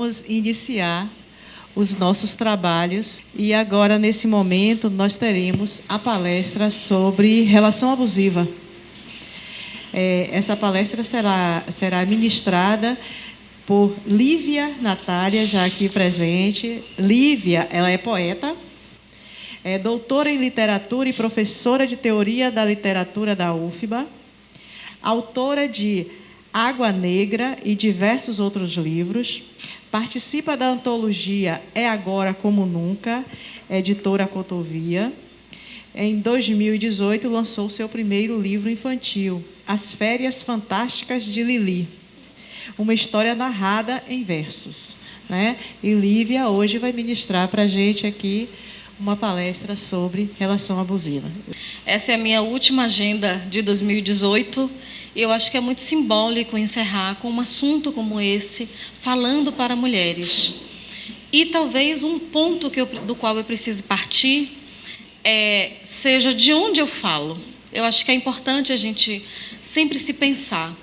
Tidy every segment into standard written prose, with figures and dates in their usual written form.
vamos iniciar os nossos trabalhos e agora, nesse momento, nós teremos a palestra sobre relação abusiva. Essa palestra será ministrada por Lívia Natália, já aqui presente. Lívia, ela é poeta, é doutora em literatura e professora de teoria da literatura da UFBA, autora de Água Negra e diversos outros livros, participa da antologia É Agora Como Nunca, editora Cotovia. Em 2018, lançou seu primeiro livro infantil, As Férias Fantásticas de Lili, uma história narrada em versos, né? E Lívia hoje vai ministrar para a gente aqui uma palestra sobre relação abusiva. Essa é a minha última agenda de 2018 e eu acho que é muito simbólico encerrar com um assunto como esse, falando para mulheres. E talvez um ponto do qual eu preciso partir seja de onde eu falo. Eu acho que é importante a gente sempre se pensar.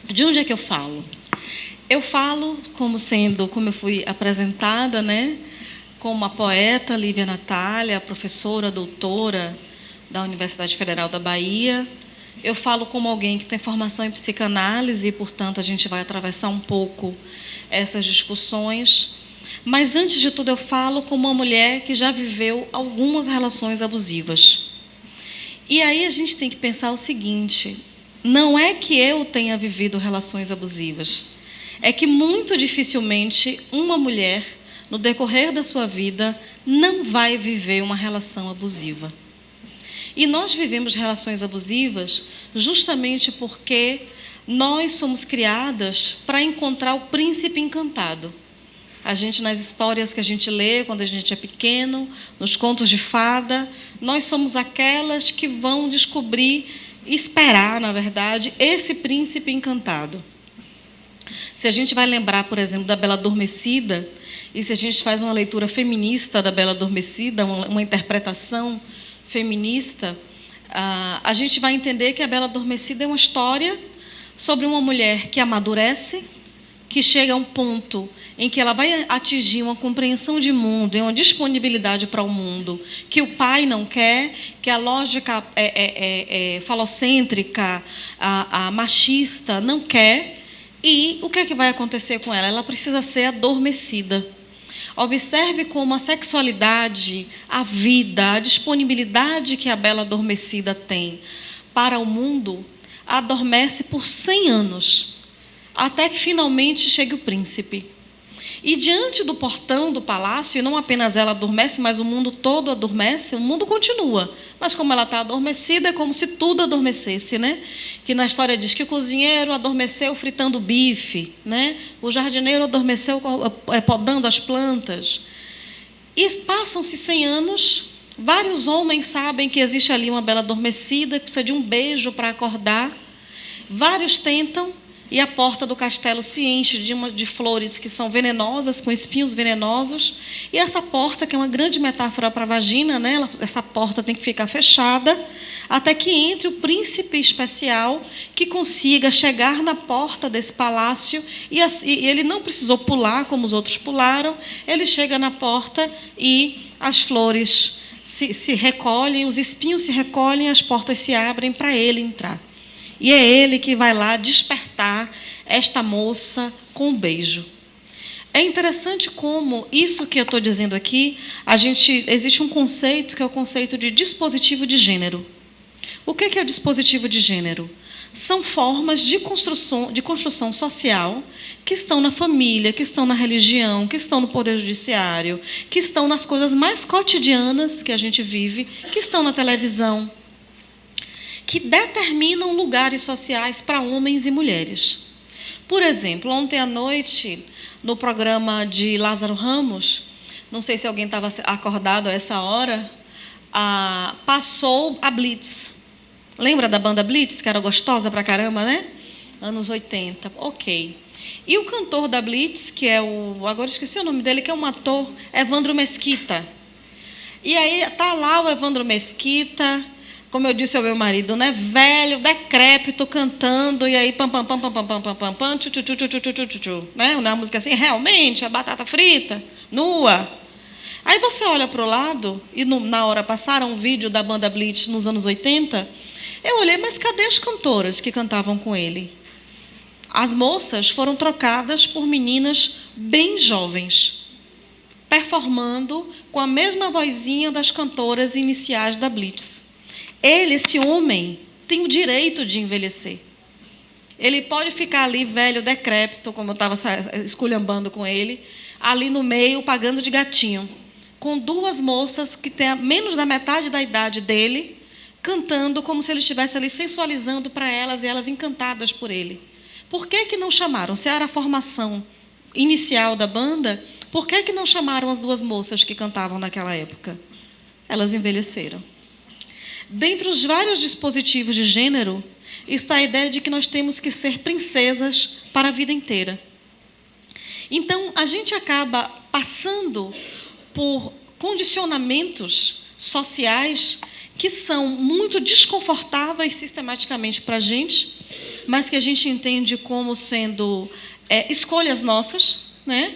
De onde é que eu falo? Eu falo como eu fui apresentada, né? Como a poeta Lívia Natália, professora, doutora da Universidade Federal da Bahia. Eu falo como alguém que tem formação em psicanálise e, portanto, a gente vai atravessar um pouco essas discussões. Mas, antes de tudo, eu falo como uma mulher que já viveu algumas relações abusivas. E aí a gente tem que pensar o seguinte: não é que eu tenha vivido relações abusivas, é que muito dificilmente uma mulher, no decorrer da sua vida, não vai viver uma relação abusiva. E nós vivemos relações abusivas justamente porque nós somos criadas para encontrar o príncipe encantado. A gente, nas histórias que a gente lê quando a gente é pequeno, nos contos de fada, nós somos aquelas que vão descobrir, esperar, na verdade, esse príncipe encantado. Se a gente vai lembrar, por exemplo, da Bela Adormecida, e se a gente faz uma leitura feminista da Bela Adormecida, uma interpretação feminista, a gente vai entender que a Bela Adormecida é uma história sobre uma mulher que amadurece, que chega a um ponto em que ela vai atingir uma compreensão de mundo e uma disponibilidade para o mundo que o pai não quer, que a lógica falocêntrica, a machista não quer. E o que é que vai acontecer com ela? Ela precisa ser adormecida. Observe como a sexualidade, a vida, a disponibilidade que a Bela Adormecida tem para o mundo adormece por 100 anos, até que finalmente chegue o príncipe. E diante do portão do palácio, e não apenas ela adormece, mas o mundo todo adormece, o mundo continua. Mas como ela está adormecida, é como se tudo adormecesse, né? Que na história diz que o cozinheiro adormeceu fritando bife, né? O jardineiro adormeceu podando as plantas. E passam-se 100 anos, vários homens sabem que existe ali uma Bela Adormecida, que precisa de um beijo para acordar. Vários tentam, e a porta do castelo se enche de flores que são venenosas, com espinhos venenosos. E essa porta, que é uma grande metáfora para a vagina, né? Essa porta tem que ficar fechada até que entre o príncipe especial que consiga chegar na porta desse palácio. E ele não precisou pular como os outros pularam. Ele chega na porta e as flores se recolhem, os espinhos se recolhem, as portas se abrem para ele entrar. E é ele que vai lá despertar esta moça com um beijo. É interessante como isso que eu estou dizendo aqui, existe um conceito que é o conceito de dispositivo de gênero. O que é o dispositivo de gênero? São formas de construção social que estão na família, que estão na religião, que estão no poder judiciário, que estão nas coisas mais cotidianas que a gente vive, que estão na televisão, que determinam lugares sociais para homens e mulheres. Por exemplo, ontem à noite, no programa de Lázaro Ramos, não sei se alguém estava acordado a essa hora, passou a Blitz. Lembra da banda Blitz, que era gostosa pra caramba, né? Anos 80, ok. E o cantor da Blitz, que é agora esqueci o nome dele, que é um ator, Evandro Mesquita. E aí está lá o Evandro Mesquita, como eu disse ao meu marido, né? Velho, decrépito, cantando, e aí pam, pam, pam, pam, pam, pam, pam, pam, pam, tchu, tchu, tchu, tchu, tchu, tchu, tchu, tchu, né? Uma música assim, realmente, a batata frita, nua. Aí você olha para o lado, e na hora passaram um vídeo da banda Blitz nos anos 80, eu olhei, mas cadê as cantoras que cantavam com ele? As moças foram trocadas por meninas bem jovens, performando com a mesma vozinha das cantoras iniciais da Blitz. Ele, esse homem, tem o direito de envelhecer. Ele pode ficar ali velho, decrépito, como eu estava esculhambando com ele, ali no meio, pagando de gatinho, com duas moças que têm menos da metade da idade dele, cantando como se ele estivesse ali sensualizando para elas e elas encantadas por ele. Por que não chamaram? Se era a formação inicial da banda, por que não chamaram as duas moças que cantavam naquela época? Elas envelheceram. Dentre os vários dispositivos de gênero, está a ideia de que nós temos que ser princesas para a vida inteira. Então, a gente acaba passando por condicionamentos sociais que são muito desconfortáveis sistematicamente para a gente, mas que a gente entende como sendo escolhas nossas, né?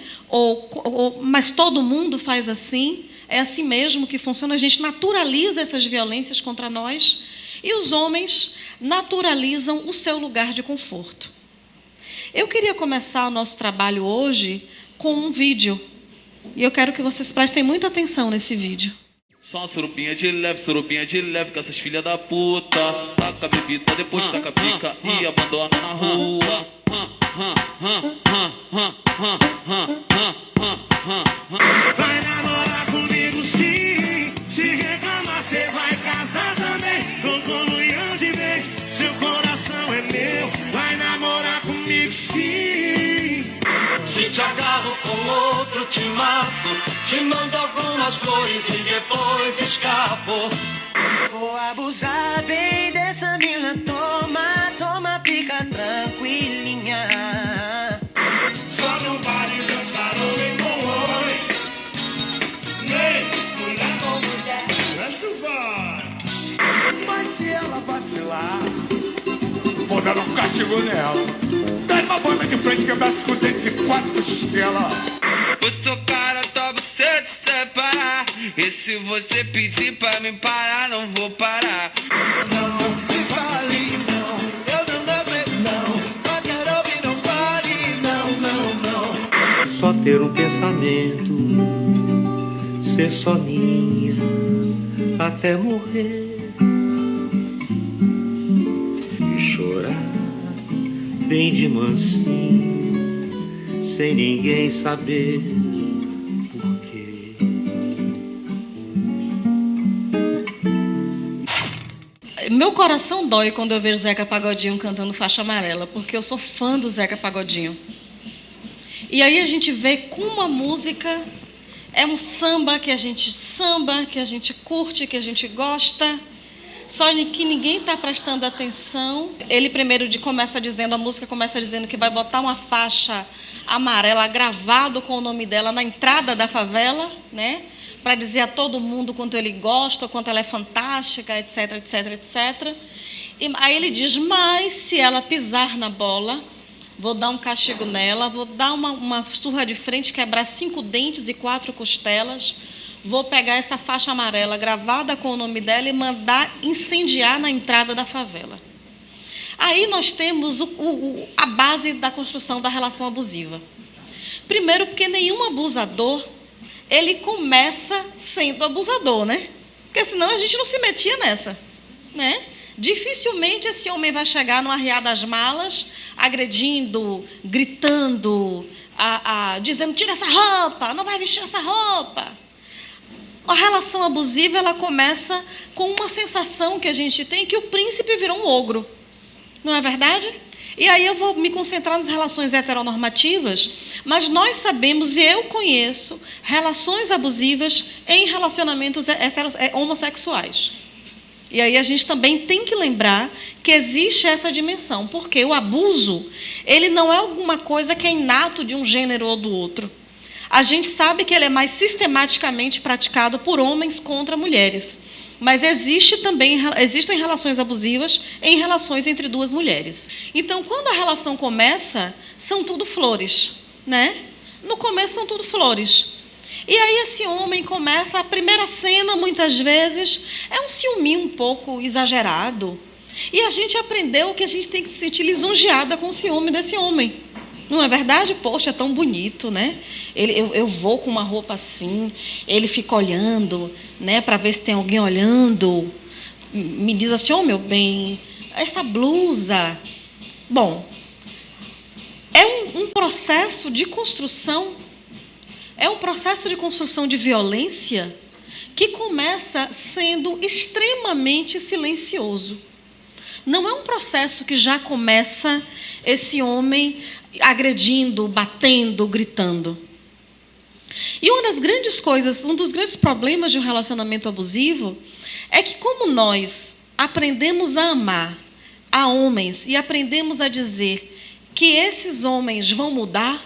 Mas todo mundo faz assim, é assim mesmo que funciona, a gente naturaliza essas violências contra nós e os homens naturalizam o seu lugar de conforto. Eu queria começar o nosso trabalho hoje com um vídeo, e eu quero que vocês prestem muita atenção nesse vídeo. Só uma surubinha de leve, com essas filhas da puta. Taca a bebida, depois taca a pica e abandona na rua. Vai namorar comigo sim, se reclamar cê vai casar também. Tô com milhão de vez, seu coração é meu. Vai namorar comigo sim. Se te agarro com outro te mato, te mando algumas flores e depois escapo. Vou abusar bem dessa mina, toma, toma, fica tranquilinha. Só não vale dançar homem com homem, nem mulher com mulher. Mas tu vai. Mas se ela vacilar, vou dar um castigo nela. Dá uma banda de frente, quebrar-se com dentes e 4 costelas. Eu sou cara, só você te separar. E se você pedir pra me parar, não vou parar. Não me fale, não, eu não dou não. Só quero ouvir, não fale, não, não, não. Só ter um pensamento, ser só minha, até morrer. E chorar bem de mansinho, sem ninguém saber por quê. Meu coração dói quando eu vejo Zeca Pagodinho cantando Faixa Amarela, porque eu sou fã do Zeca Pagodinho. E aí a gente vê como a música é um samba, que a gente curte, que a gente gosta, só que ninguém está prestando atenção. Ele primeiro começa dizendo, a música começa dizendo que vai botar uma faixa amarela gravado com o nome dela na entrada da favela, né? Para dizer a todo mundo quanto ele gosta, quanto ela é fantástica, etc, etc, etc. E aí ele diz, mas se ela pisar na bola, vou dar um castigo nela, vou dar uma surra de frente, quebrar 5 dentes e 4 costelas, vou pegar essa faixa amarela gravada com o nome dela e mandar incendiar na entrada da favela. Aí nós temos a base da construção da relação abusiva. Primeiro, porque nenhum abusador, ele começa sendo abusador, né? Porque senão a gente não se metia nessa, né? Dificilmente esse homem vai chegar no Arriar das Malas, agredindo, gritando, dizendo, tira essa roupa, não vai vestir essa roupa. A relação abusiva, ela começa com uma sensação que a gente tem que o príncipe virou um ogro. Não é verdade? E aí eu vou me concentrar nas relações heteronormativas, mas nós sabemos, e eu conheço, relações abusivas em relacionamentos homossexuais. E aí a gente também tem que lembrar que existe essa dimensão, porque o abuso, ele não é alguma coisa que é inato de um gênero ou do outro. A gente sabe que ele é mais sistematicamente praticado por homens contra mulheres. Mas existem relações abusivas em relações entre duas mulheres. Então, quando a relação começa, são tudo flores, né? No começo são tudo flores. E aí esse homem começa, a primeira cena, muitas vezes, é um ciúminho um pouco exagerado. E a gente aprendeu que a gente tem que se sentir lisonjeada com o ciúme desse homem. Não é verdade? Poxa, é tão bonito, né? Eu vou com uma roupa assim, ele fica olhando, né, para ver se tem alguém olhando. Me diz assim, oh, meu bem, essa blusa. Bom, é um processo de construção, de violência que começa sendo extremamente silencioso. Não é um processo que já começa esse homem agredindo, batendo, gritando. E uma das grandes coisas, um dos grandes problemas de um relacionamento abusivo é que, como nós aprendemos a amar a homens e aprendemos a dizer que esses homens vão mudar,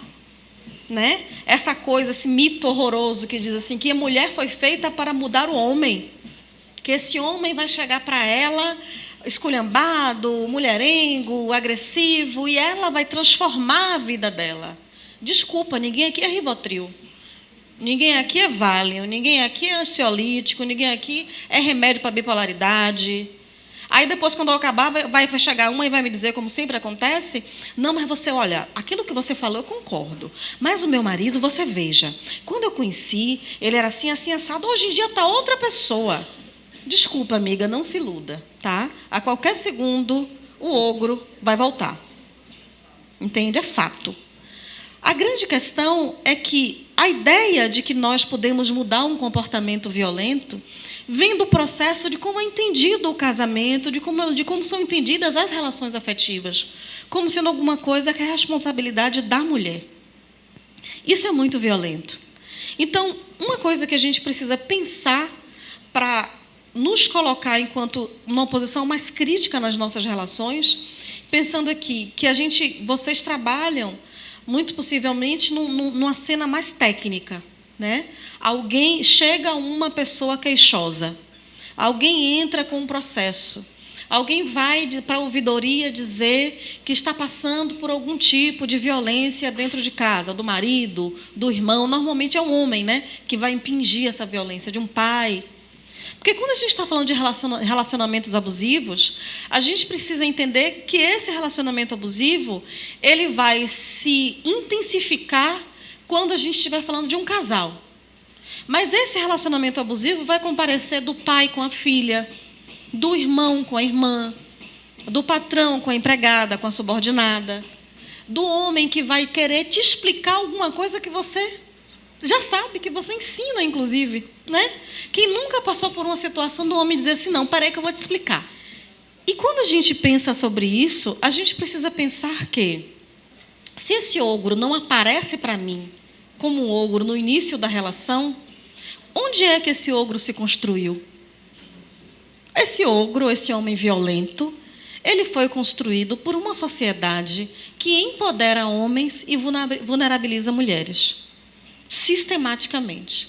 né? Essa coisa, esse mito horroroso que diz assim, que a mulher foi feita para mudar o homem, que esse homem vai chegar para ela esculhambado, mulherengo, agressivo, e ela vai transformar a vida dela. Desculpa, ninguém aqui é Rivotril, ninguém aqui é Valium, ninguém aqui é ansiolítico, ninguém aqui é remédio para bipolaridade. Aí depois, quando eu acabar, vai chegar uma e vai me dizer, como sempre acontece, não, mas você, olha, aquilo que você falou eu concordo, mas o meu marido, você veja, quando eu conheci, ele era assim, assim, assado, hoje em dia está outra pessoa. Desculpa, amiga, não se iluda, tá? A qualquer segundo, o ogro vai voltar. Entende? É fato. A grande questão é que a ideia de que nós podemos mudar um comportamento violento vem do processo de como é entendido o casamento, de como são entendidas as relações afetivas, como sendo alguma coisa que é responsabilidade da mulher. Isso é muito violento. Então, uma coisa que a gente precisa pensar para nos colocar enquanto uma posição mais crítica nas nossas relações, pensando aqui que vocês trabalham muito possivelmente numa cena mais técnica, né? Chega uma pessoa queixosa, alguém entra com um processo, alguém vai para a ouvidoria dizer que está passando por algum tipo de violência dentro de casa, do marido, do irmão, normalmente é um homem, né, que vai impingir essa violência, de um pai. Porque quando a gente está falando de relacionamentos abusivos, a gente precisa entender que esse relacionamento abusivo, ele vai se intensificar quando a gente estiver falando de um casal. Mas esse relacionamento abusivo vai comparecer do pai com a filha, do irmão com a irmã, do patrão com a empregada, com a subordinada, do homem que vai querer te explicar alguma coisa que você já sabe, que você ensina, inclusive, né? Quem nunca passou por uma situação do homem dizer assim, não, peraí que eu vou te explicar. E quando a gente pensa sobre isso, a gente precisa pensar que, se esse ogro não aparece para mim como um ogro no início da relação, onde é que esse ogro se construiu? Esse ogro, esse homem violento, ele foi construído por uma sociedade que empodera homens e vulnerabiliza mulheres. Sistematicamente.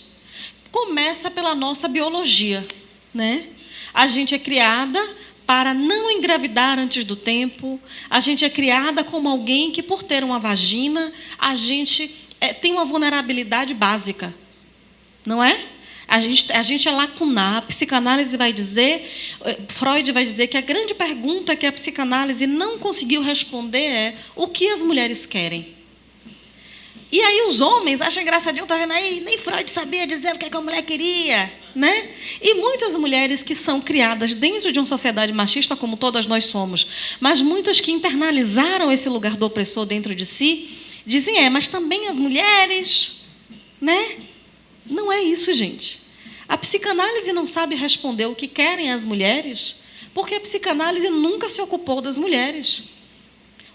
Começa pela nossa biologia, né? A gente é criada para não engravidar antes do tempo, a gente é criada como alguém que, por ter uma vagina, a gente tem uma vulnerabilidade básica, não é? A gente é lacunar. A psicanálise vai dizer, Freud vai dizer que a grande pergunta que a psicanálise não conseguiu responder é o que as mulheres querem. E aí os homens acham engraçadinho, tá vendo aí? Nem Freud sabia dizer o que a mulher queria, né? E muitas mulheres que são criadas dentro de uma sociedade machista, como todas nós somos, mas muitas que internalizaram esse lugar do opressor dentro de si, dizem, mas também as mulheres, né? Não é isso, gente. A psicanálise não sabe responder o que querem as mulheres, porque a psicanálise nunca se ocupou das mulheres.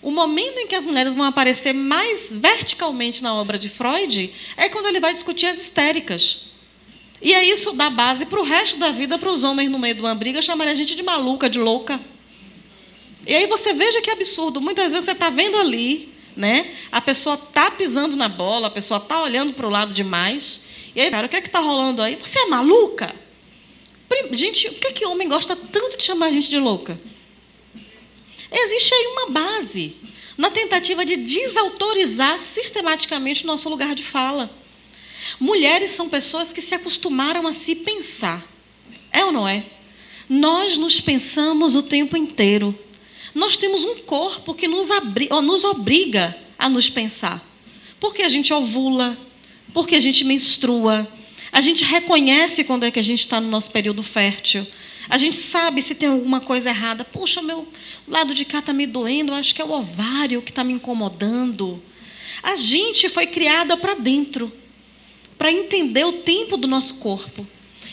O momento em que as mulheres vão aparecer mais verticalmente na obra de Freud é quando ele vai discutir as histéricas. E aí isso dá base para o resto da vida, para os homens no meio de uma briga chamarem a gente de maluca, de louca. E aí você veja que absurdo. Muitas vezes você está vendo ali, né? A pessoa está pisando na bola, a pessoa está olhando para o lado demais. E aí, cara, o que é que está rolando aí? Você é maluca? Gente, por que homem gosta tanto de chamar a gente de louca? Existe aí uma base na tentativa de desautorizar sistematicamente o nosso lugar de fala. Mulheres são pessoas que se acostumaram a se pensar. É ou não é? Nós nos pensamos o tempo inteiro. Nós temos um corpo que nos obriga a nos pensar. Porque a gente ovula, porque a gente menstrua, a gente reconhece quando é que a gente está no nosso período fértil. A gente sabe se tem alguma coisa errada. Puxa, meu lado de cá está me doendo, eu acho que é o ovário que está me incomodando. A gente foi criada para dentro, para entender o tempo do nosso corpo.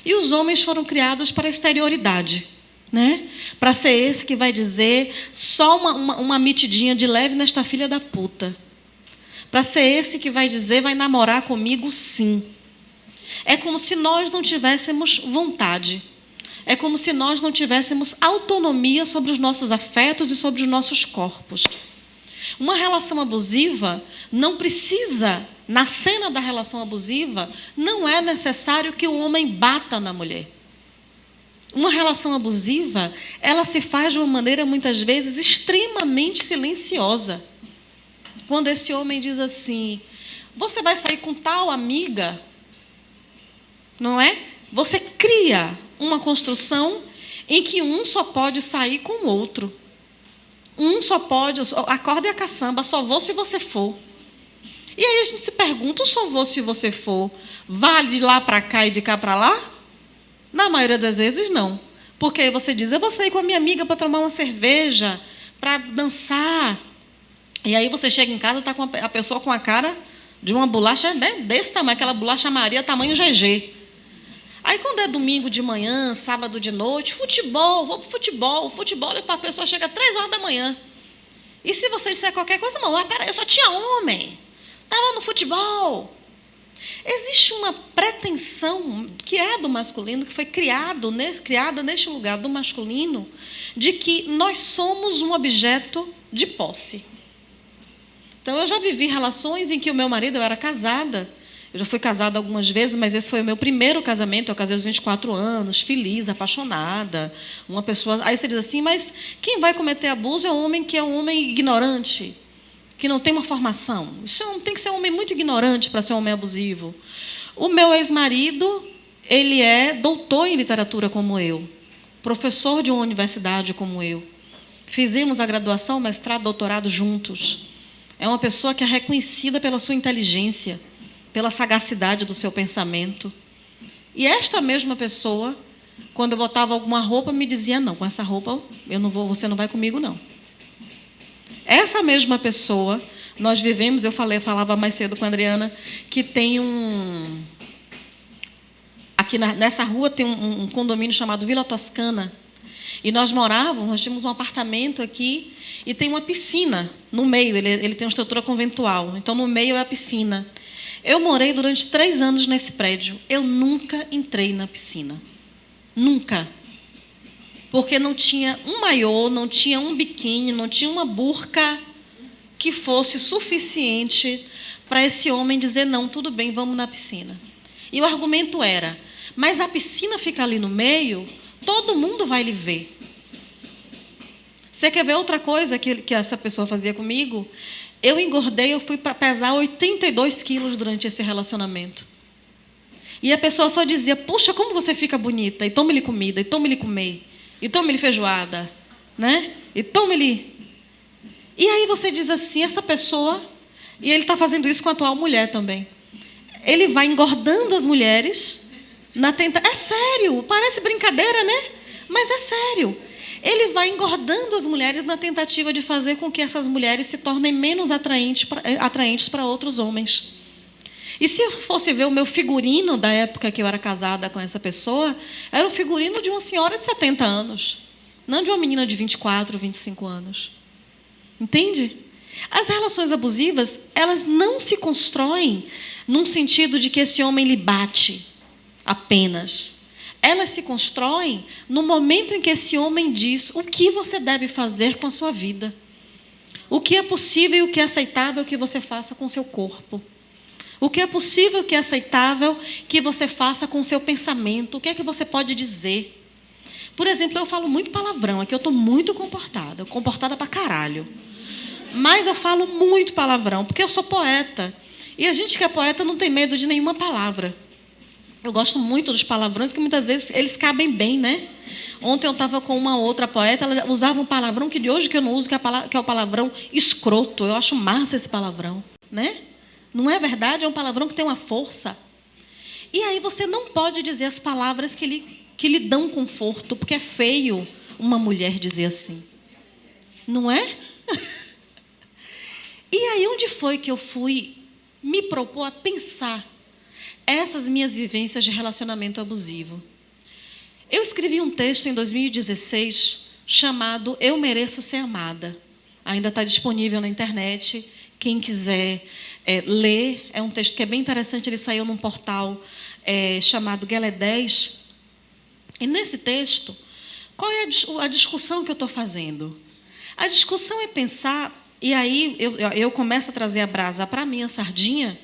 E os homens foram criados para a exterioridade, né? Para ser esse que vai dizer só uma mitidinha de leve nesta filha da puta. Para ser esse que vai dizer, vai namorar comigo sim. É como se nós não tivéssemos vontade. É como se nós não tivéssemos autonomia sobre os nossos afetos e sobre os nossos corpos. Uma relação abusiva não precisa, na cena da relação abusiva, não é necessário que o homem bata na mulher. Uma relação abusiva, ela se faz de uma maneira, muitas vezes, extremamente silenciosa. Quando esse homem diz assim, você vai sair com tal amiga, não é? Você cria uma construção em que um só pode sair com o outro. Um só pode, a corda e a caçamba, só vou se você for. E aí a gente se pergunta, o só vou se você for, vale de lá para cá e de cá para lá? Na maioria das vezes, não. Porque aí você diz, eu vou sair com a minha amiga para tomar uma cerveja, para dançar. E aí você chega em casa, está com a pessoa com a cara de uma bolacha, né, desse tamanho, aquela bolacha Maria, tamanho GG. Aí quando é domingo de manhã, sábado de noite, futebol, vou para futebol, e a pessoa chega às 3 horas da manhã. E se você disser qualquer coisa, não, peraí, eu só tinha homem, estava no futebol. Existe uma pretensão que é do masculino, que foi criada neste lugar do masculino, de que nós somos um objeto de posse. Então, eu já vivi relações em que o meu marido, eu era casada, eu já fui casada algumas vezes, mas esse foi o meu primeiro casamento, eu casei aos 24 anos, feliz, apaixonada, uma pessoa... Aí você diz assim, mas quem vai cometer abuso é um homem que é um homem ignorante, que não tem uma formação. Isso tem que ser um homem muito ignorante para ser um homem abusivo. O meu ex-marido, ele é doutor em literatura como eu, professor de uma universidade como eu. Fizemos a graduação, mestrado, doutorado juntos. É uma pessoa que é reconhecida pela sua inteligência, pela sagacidade do seu pensamento. E esta mesma pessoa, quando eu botava alguma roupa, me dizia, não, com essa roupa eu não vou, você não vai comigo, não. Essa mesma pessoa, nós vivemos, eu falava mais cedo com a Adriana, que tem aqui nessa rua tem um condomínio chamado Vila Toscana, e nós tínhamos um apartamento aqui, e tem uma piscina no meio, ele tem uma estrutura conventual, então no meio é a piscina. Eu morei durante 3 anos nesse prédio, eu nunca entrei na piscina, nunca. Porque não tinha um maiô, não tinha um biquíni, não tinha uma burca que fosse suficiente para esse homem dizer, não, tudo bem, vamos na piscina. E o argumento era, mas a piscina fica ali no meio, todo mundo vai lhe ver. Você quer ver outra coisa que essa pessoa fazia comigo? Eu engordei, eu fui para pesar 82 quilos durante esse relacionamento. E a pessoa só dizia, puxa, como você fica bonita, e tome-lhe comida, e tome-lhe comer. E tome-lhe feijoada, né? E tome-lhe... E aí você diz assim, essa pessoa... E ele está fazendo isso com a atual mulher também. Ele vai engordando as mulheres na tentativa... É sério, parece brincadeira, né? Mas é sério. Ele vai engordando as mulheres na tentativa de fazer com que essas mulheres se tornem menos atraentes para outros homens. E se eu fosse ver o meu figurino da época que eu era casada com essa pessoa, era o figurino de uma senhora de 70 anos, não de uma menina de 24, 25 anos. Entende? As relações abusivas, elas não se constroem num sentido de que esse homem lhe bate apenas. Elas se constroem no momento em que esse homem diz o que você deve fazer com a sua vida. O que é possível e o que é aceitável que você faça com o seu corpo. O que é possível, o que é aceitável que você faça com o seu pensamento, o que é que você pode dizer. Por exemplo, eu falo muito palavrão, aqui eu estou muito comportada pra caralho. Mas eu falo muito palavrão, porque eu sou poeta. E a gente que é poeta não tem medo de nenhuma palavra. Eu gosto muito dos palavrões, que muitas vezes eles cabem bem, né? Ontem eu estava com uma outra poeta, ela usava um palavrão que de hoje que eu não uso, que é o palavrão escroto. Eu acho massa esse palavrão, né? Não é verdade? É um palavrão que tem uma força. E aí você não pode dizer as palavras que lhe dão conforto, porque é feio uma mulher dizer assim. Não é? E aí onde foi que eu fui me propor a pensar essas minhas vivências de relacionamento abusivo? Eu escrevi um texto em 2016 chamado Eu Mereço Ser Amada. Ainda está disponível na internet. Quem quiser ler, é um texto que é bem interessante, ele saiu num portal chamado Guelé 10. E nesse texto, qual é a discussão que eu estou fazendo? A discussão é pensar, e aí eu começo a trazer a brasa para a minha sardinha,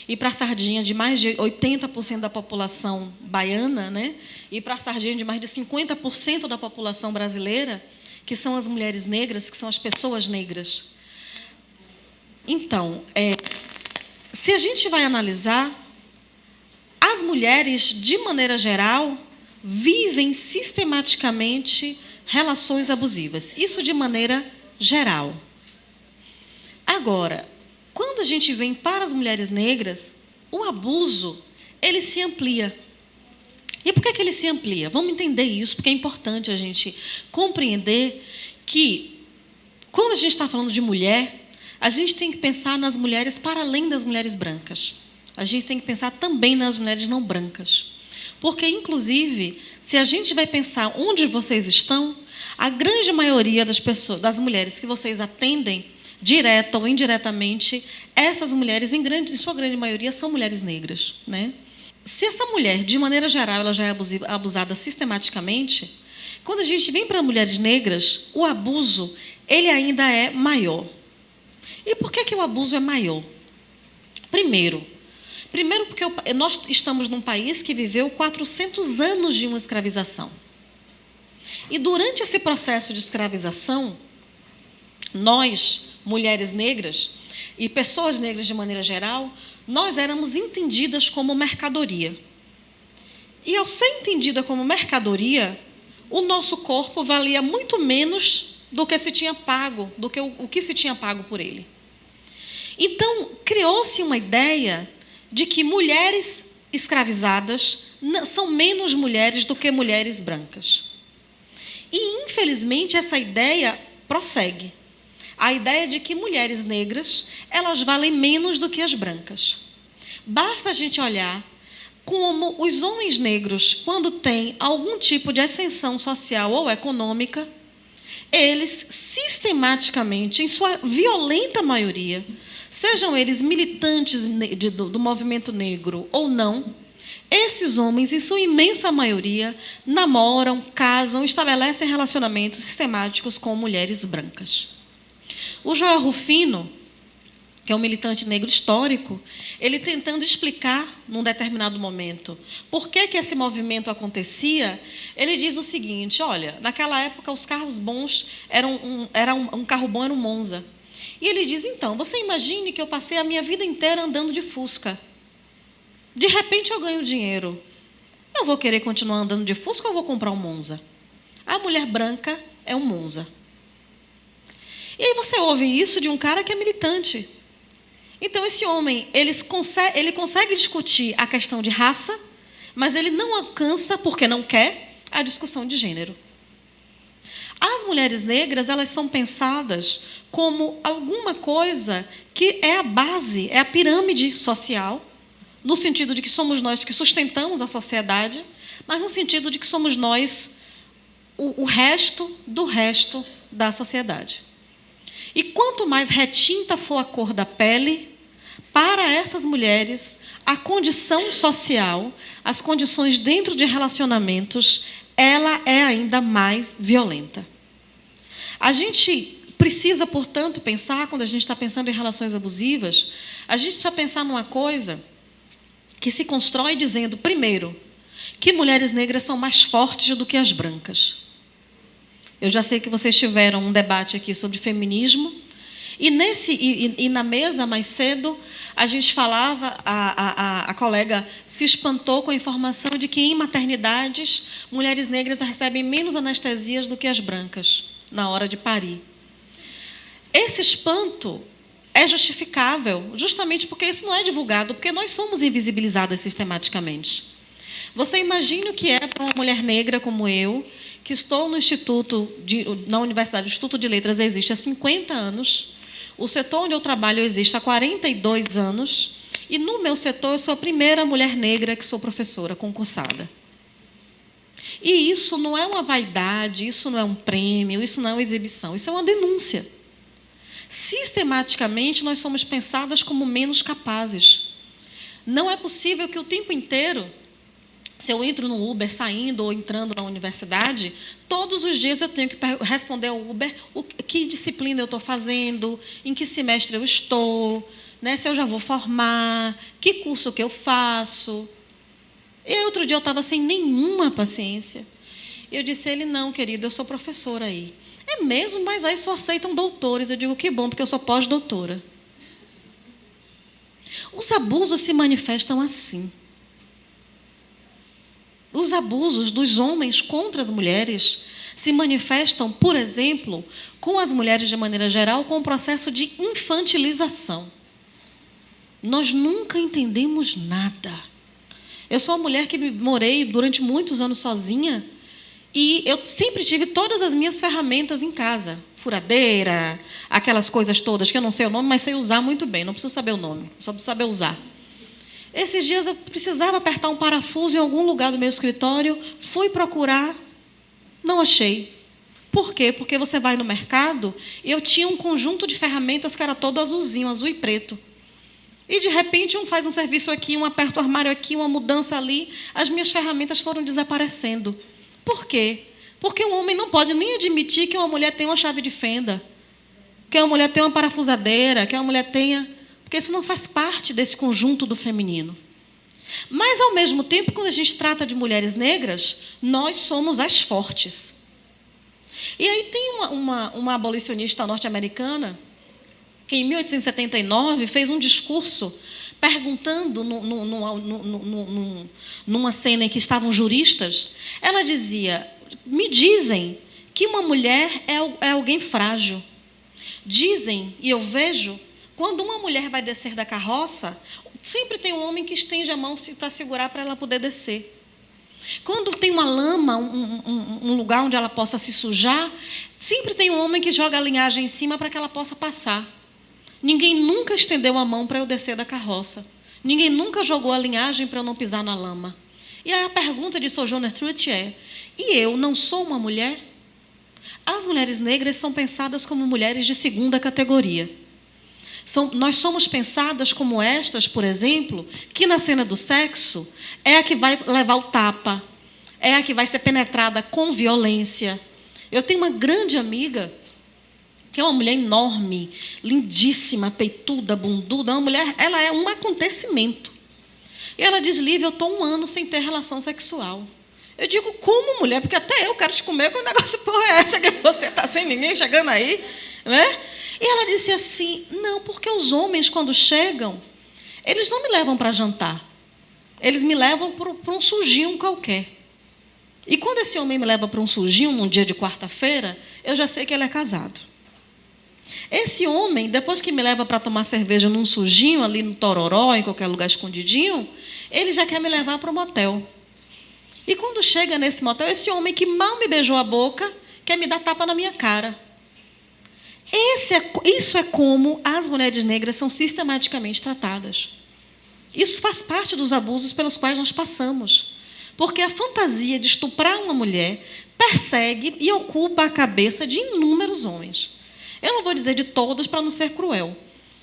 e para a sardinha de mais de 80% da população baiana, né? E para a sardinha de mais de 50% da população brasileira, que são as mulheres negras, que são as pessoas negras. Então, se a gente vai analisar, as mulheres, de maneira geral, vivem sistematicamente relações abusivas. Isso de maneira geral. Agora, quando a gente vem para as mulheres negras, o abuso, ele se amplia. E por que ele se amplia? Vamos entender isso, porque é importante a gente compreender que, quando a gente está falando de mulher, a gente tem que pensar nas mulheres para além das mulheres brancas. A gente tem que pensar também nas mulheres não brancas. Porque, inclusive, se a gente vai pensar onde vocês estão, a grande maioria das mulheres que vocês atendem, direta ou indiretamente, essas mulheres, em sua grande maioria, são mulheres negras, né? Se essa mulher, de maneira geral, ela já é abusada sistematicamente, quando a gente vem para mulheres negras, o abuso, ele ainda é maior. E por que o abuso é maior? Primeiro porque nós estamos num país que viveu 400 anos de uma escravização. E durante esse processo de escravização, nós, mulheres negras e pessoas negras de maneira geral, nós éramos entendidas como mercadoria. E ao ser entendida como mercadoria, o nosso corpo valia muito menos do que se tinha pago, do que o que se tinha pago por ele. Então, criou-se uma ideia de que mulheres escravizadas são menos mulheres do que mulheres brancas. E, infelizmente, essa ideia prossegue. A ideia de que mulheres negras, elas valem menos do que as brancas. Basta a gente olhar como os homens negros, quando têm algum tipo de ascensão social ou econômica, eles sistematicamente, em sua violenta maioria, sejam eles militantes do movimento negro ou não, esses homens, em sua imensa maioria, namoram, casam, estabelecem relacionamentos sistemáticos com mulheres brancas. O Joel Rufino, que é um militante negro histórico, ele tentando explicar, num determinado momento, por que esse movimento acontecia, ele diz o seguinte: olha, naquela época os carros bons um carro bom era um Monza. E ele diz, então, você imagine que eu passei a minha vida inteira andando de Fusca. De repente eu ganho dinheiro. Eu vou querer continuar andando de Fusca ou vou comprar um Monza? A mulher branca é um Monza. E aí você ouve isso de um cara que é militante. Então esse homem, ele consegue discutir a questão de raça, mas ele não alcança, porque não quer, a discussão de gênero. As mulheres negras, elas são pensadas como alguma coisa que é a base, é a pirâmide social, no sentido de que somos nós que sustentamos a sociedade, mas no sentido de que somos nós o resto do resto da sociedade. E quanto mais retinta for a cor da pele, para essas mulheres, a condição social, as condições dentro de relacionamentos, ela é ainda mais violenta. A gente precisa, portanto, pensar, quando a gente está pensando em relações abusivas, A gente precisa pensar numa coisa que se constrói dizendo, primeiro, que mulheres negras são mais fortes do que as brancas. Eu já sei que vocês tiveram um debate aqui sobre feminismo, e na mesa, mais cedo, a gente falava, a colega se espantou com a informação de que em maternidades, mulheres negras recebem menos anestesias do que as brancas, na hora de parir. Esse espanto é justificável, justamente porque isso não é divulgado, porque nós somos invisibilizadas sistematicamente. Você imagina o que é para uma mulher negra como eu, que estou no na Universidade, o Instituto de Letras existe há 50 anos, o setor onde eu trabalho existe há 42 anos, e no meu setor eu sou a primeira mulher negra que sou professora concursada. E isso não é uma vaidade, isso não é um prêmio, isso não é uma exibição, isso é uma denúncia. Sistematicamente, nós somos pensadas como menos capazes. Não é possível que o tempo inteiro, se eu entro no Uber saindo ou entrando na universidade, todos os dias eu tenho que responder ao Uber que disciplina eu estou fazendo, em que semestre eu estou, né, se eu já vou formar, que curso que eu faço. E outro dia eu estava sem nenhuma paciência. Eu disse a ele, não, querido, eu sou professora aí. É mesmo, mas aí só aceitam doutores. Eu digo, que bom, porque eu sou pós-doutora. Os abusos se manifestam assim. Os abusos dos homens contra as mulheres se manifestam, por exemplo, com as mulheres de maneira geral, com o processo de infantilização. Nós nunca entendemos nada. Eu sou uma mulher que morei durante muitos anos sozinha, e eu sempre tive todas as minhas ferramentas em casa. Furadeira, aquelas coisas todas que eu não sei o nome, mas sei usar muito bem. Não preciso saber o nome, só preciso saber usar. Esses dias eu precisava apertar um parafuso em algum lugar do meu escritório, fui procurar, não achei. Por quê? Porque você vai no mercado e eu tinha um conjunto de ferramentas que era todo azulzinho, azul e preto. E, de repente, um faz um serviço aqui, um aperta o armário aqui, uma mudança ali. As minhas ferramentas foram desaparecendo. Por quê? Porque um homem não pode nem admitir que uma mulher tem uma chave de fenda, que uma mulher tem uma parafusadeira, que uma mulher tenha... Porque isso não faz parte desse conjunto do feminino. Mas, ao mesmo tempo, quando a gente trata de mulheres negras, nós somos as fortes. E aí tem uma abolicionista norte-americana que, em 1879, fez um discurso perguntando, numa cena em que estavam juristas, ela dizia, me dizem que uma mulher é alguém frágil. Dizem, e eu vejo, quando uma mulher vai descer da carroça, sempre tem um homem que estende a mão para segurar para ela poder descer. Quando tem uma lama, um lugar onde ela possa se sujar, sempre tem um homem que joga a linhagem em cima para que ela possa passar. Ninguém nunca estendeu a mão para eu descer da carroça. Ninguém nunca jogou a linhagem para eu não pisar na lama. E aí a pergunta de Sojourner Truth é, e eu não sou uma mulher? As mulheres negras são pensadas como mulheres de segunda categoria. Nós somos pensadas como estas, por exemplo, que na cena do sexo é a que vai levar o tapa, é a que vai ser penetrada com violência. Eu tenho uma grande amiga, que é uma mulher enorme, lindíssima, peituda, bunduda, uma mulher, ela é um acontecimento. E ela diz, Lívia, eu estou 1 ano sem ter relação sexual. Eu digo, como mulher? Porque até eu quero te comer, que negócio porra é essa que você está sem ninguém chegando aí, né? E ela disse assim, não, porque os homens, quando chegam, eles não me levam para jantar. Eles me levam para um sujinho qualquer. E quando esse homem me leva para um sujinho, num dia de quarta-feira, eu já sei que ele é casado. Esse homem, depois que me leva para tomar cerveja num sujinho, ali no Tororó, em qualquer lugar escondidinho, ele já quer me levar para o motel. E quando chega nesse motel, esse homem que mal me beijou a boca, quer me dar tapa na minha cara. Isso é como as mulheres negras são sistematicamente tratadas. Isso faz parte dos abusos pelos quais nós passamos. Porque a fantasia de estuprar uma mulher persegue e ocupa a cabeça de inúmeros homens. Eu não vou dizer de todos para não ser cruel,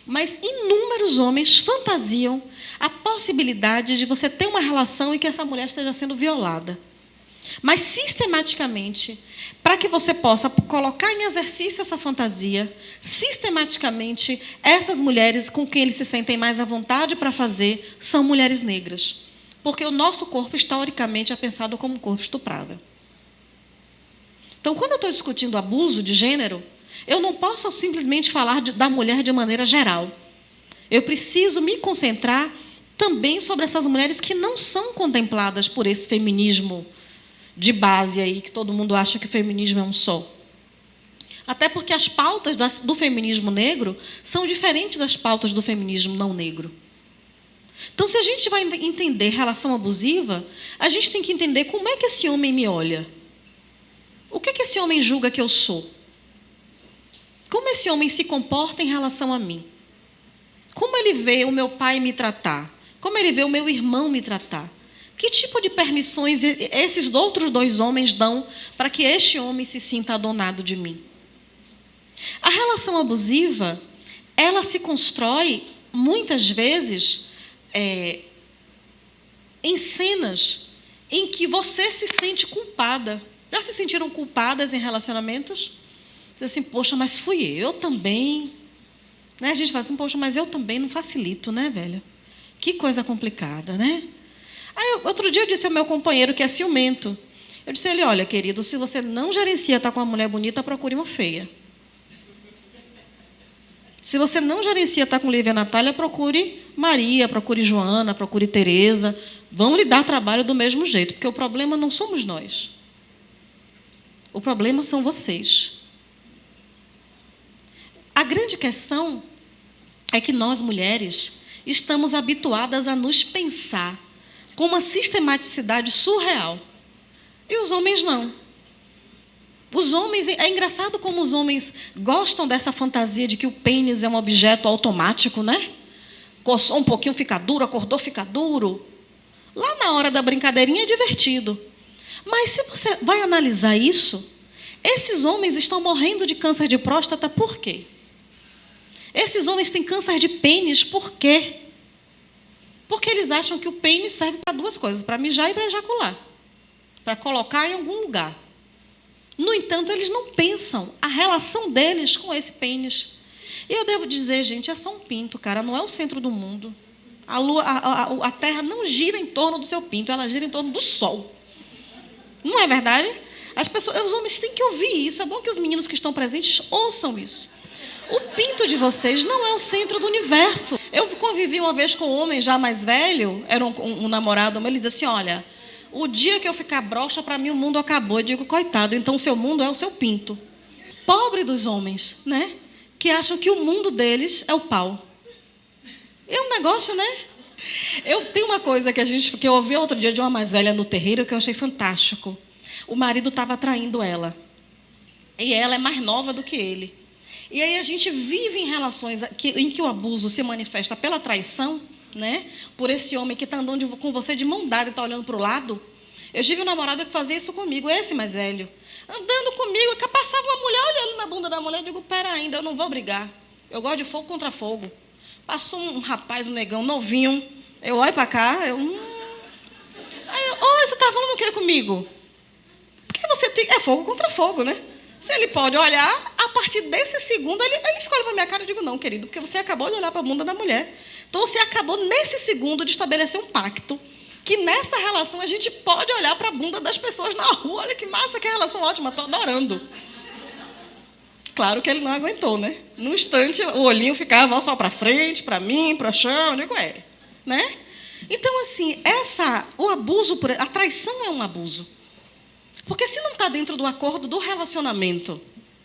mas inúmeros homens fantasiam a possibilidade de você ter uma relação em que essa mulher esteja sendo violada. Mas sistematicamente, para que você possa colocar em exercício essa fantasia, sistematicamente, essas mulheres com quem eles se sentem mais à vontade para fazer são mulheres negras. Porque o nosso corpo, historicamente, é pensado como um corpo estuprável. Então, quando eu estou discutindo abuso de gênero, eu não posso simplesmente falar da mulher de maneira geral. Eu preciso me concentrar também sobre essas mulheres que não são contempladas por esse feminismo de base aí, que todo mundo acha que o feminismo é um só. Até porque as pautas do feminismo negro são diferentes das pautas do feminismo não negro. Então, se a gente vai entender relação abusiva, a gente tem que entender como é que esse homem me olha. O que esse homem julga que eu sou? Como esse homem se comporta em relação a mim? Como ele vê o meu pai me tratar? Como ele vê o meu irmão me tratar? Que tipo de permissões esses outros dois homens dão para que este homem se sinta adonado de mim? A relação abusiva, ela se constrói, muitas vezes, em cenas em que você se sente culpada. Já se sentiram culpadas em relacionamentos? Diz assim, poxa, mas fui eu também. Né? A gente fala assim, poxa, mas eu também não facilito, né, velho? Que coisa complicada, né? Aí, outro dia eu disse ao meu companheiro que é ciumento. Eu disse a ele, olha, querido, se você não gerencia estar com uma mulher bonita, procure uma feia. Se você não gerencia estar com Lívia e Natália, procure Maria, procure Joana, procure Tereza. Vão lhe dar trabalho do mesmo jeito, porque o problema não somos nós. O problema são vocês. A grande questão é que nós, mulheres, estamos habituadas a nos pensar com uma sistematicidade surreal. E os homens não. Os homens, é engraçado como os homens gostam dessa fantasia de que o pênis é um objeto automático, né? Coçou um pouquinho, fica duro, acordou, fica duro. Lá na hora da brincadeirinha é divertido. Mas se você vai analisar isso, esses homens estão morrendo de câncer de próstata por quê? Esses homens têm câncer de pênis por quê? Porque eles acham que o pênis serve para duas coisas, para mijar e para ejacular, para colocar em algum lugar. No entanto, eles não pensam a relação deles com esse pênis. E eu devo dizer, gente, é só um pinto, cara, não é o centro do mundo. A Terra não gira em torno do seu pinto, ela gira em torno do Sol. Não é verdade? Os homens têm que ouvir isso. É bom que os meninos que estão presentes ouçam isso. O pinto de vocês não é o centro do universo. Eu convivi uma vez com um homem já mais velho, era um namorado, mas ele dizia assim, olha, o dia que eu ficar broxa, para mim o mundo acabou. Eu digo, coitado, então o seu mundo é o seu pinto. Pobre dos homens, né? Que acham que o mundo deles é o pau. É um negócio, né? Eu tenho uma coisa que eu ouvi outro dia de uma mais velha no terreiro que eu achei fantástico. O marido estava traindo ela. E ela é mais nova do que ele. E aí a gente vive em relações em que o abuso se manifesta pela traição, né? Por esse homem que está andando com você de mão dada e está olhando para o lado. Eu tive um namorado que fazia isso comigo, esse mais velho. Andando comigo, que passava uma mulher olhando na bunda da mulher. Eu digo, pera ainda, eu não vou brigar. Eu gosto de fogo contra fogo. Passou um rapaz, um negão, novinho. Eu olho para cá, Aí você está falando o que comigo? Porque você tem... É fogo contra fogo, né? Se ele pode olhar, a partir desse segundo, ele ficou olhando para minha cara e eu digo, não, querido, porque você acabou de olhar para a bunda da mulher. Então, você acabou, nesse segundo, de estabelecer um pacto, que nessa relação a gente pode olhar para a bunda das pessoas na rua. Olha que massa, que relação ótima, estou adorando. Claro que ele não aguentou, né? No instante, o olhinho ficava só para frente, para mim, para o chão, eu digo, né? Então, assim, o abuso, a traição é um abuso. Porque se não está dentro do acordo do relacionamento,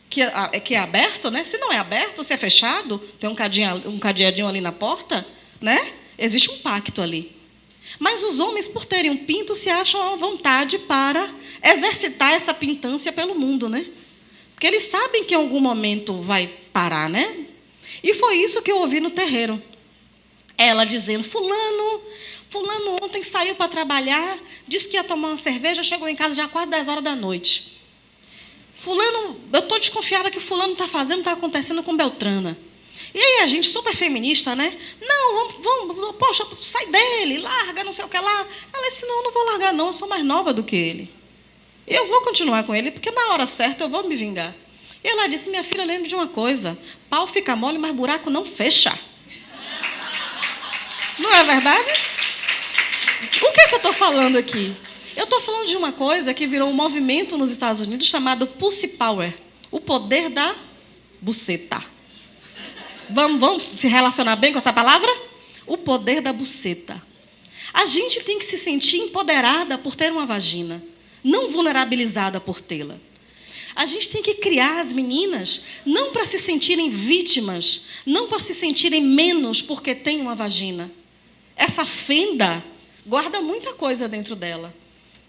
que é aberto, né? Se não é aberto, se é fechado, tem um cadeadinho ali na porta, né? Existe um pacto ali. Mas os homens, por terem um pinto, se acham à vontade para exercitar essa pintância pelo mundo, né? Porque eles sabem que em algum momento vai parar, né? E foi isso que eu ouvi no terreiro. Ela dizendo, fulano ontem saiu para trabalhar, disse que ia tomar uma cerveja, chegou em casa já quase 10 horas da noite. Fulano, eu estou desconfiada que fulano está fazendo, está acontecendo com Beltrana. E aí a gente, super feminista, né? Não, vamos, poxa, sai dele, larga, não sei o que lá. Ela disse, não, não vou largar não, eu sou mais nova do que ele. Eu vou continuar com ele, porque na hora certa eu vou me vingar. E ela disse, minha filha, lembre de uma coisa, pau fica mole, mas buraco não fecha. Não é verdade? O que é que eu estou falando aqui? Eu estou falando de uma coisa que virou um movimento nos Estados Unidos chamado Pussy Power, o poder da buceta. Vamos se relacionar bem com essa palavra? O poder da buceta. A gente tem que se sentir empoderada por ter uma vagina, não vulnerabilizada por tê-la. A gente tem que criar as meninas não para se sentirem vítimas, não para se sentirem menos porque tem uma vagina. Essa fenda guarda muita coisa dentro dela.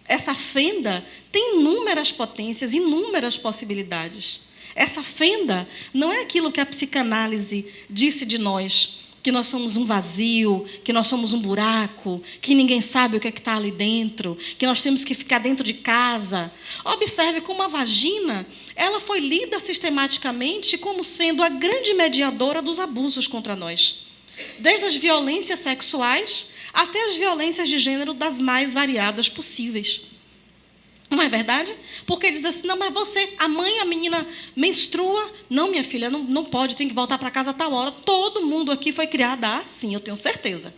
Essa fenda tem inúmeras potências, inúmeras possibilidades. Essa fenda não é aquilo que a psicanálise disse de nós, que nós somos um vazio, que nós somos um buraco, que ninguém sabe o que é que está ali dentro, que nós temos que ficar dentro de casa. Observe como a vagina, ela foi lida sistematicamente como sendo a grande mediadora dos abusos contra nós. Desde as violências sexuais até as violências de gênero das mais variadas possíveis. Não é verdade? Porque diz assim, não, mas você, a mãe, a menina menstrua. Não, minha filha, não pode, tem que voltar para casa a tal hora. Todo mundo aqui foi criado assim, eu tenho certeza.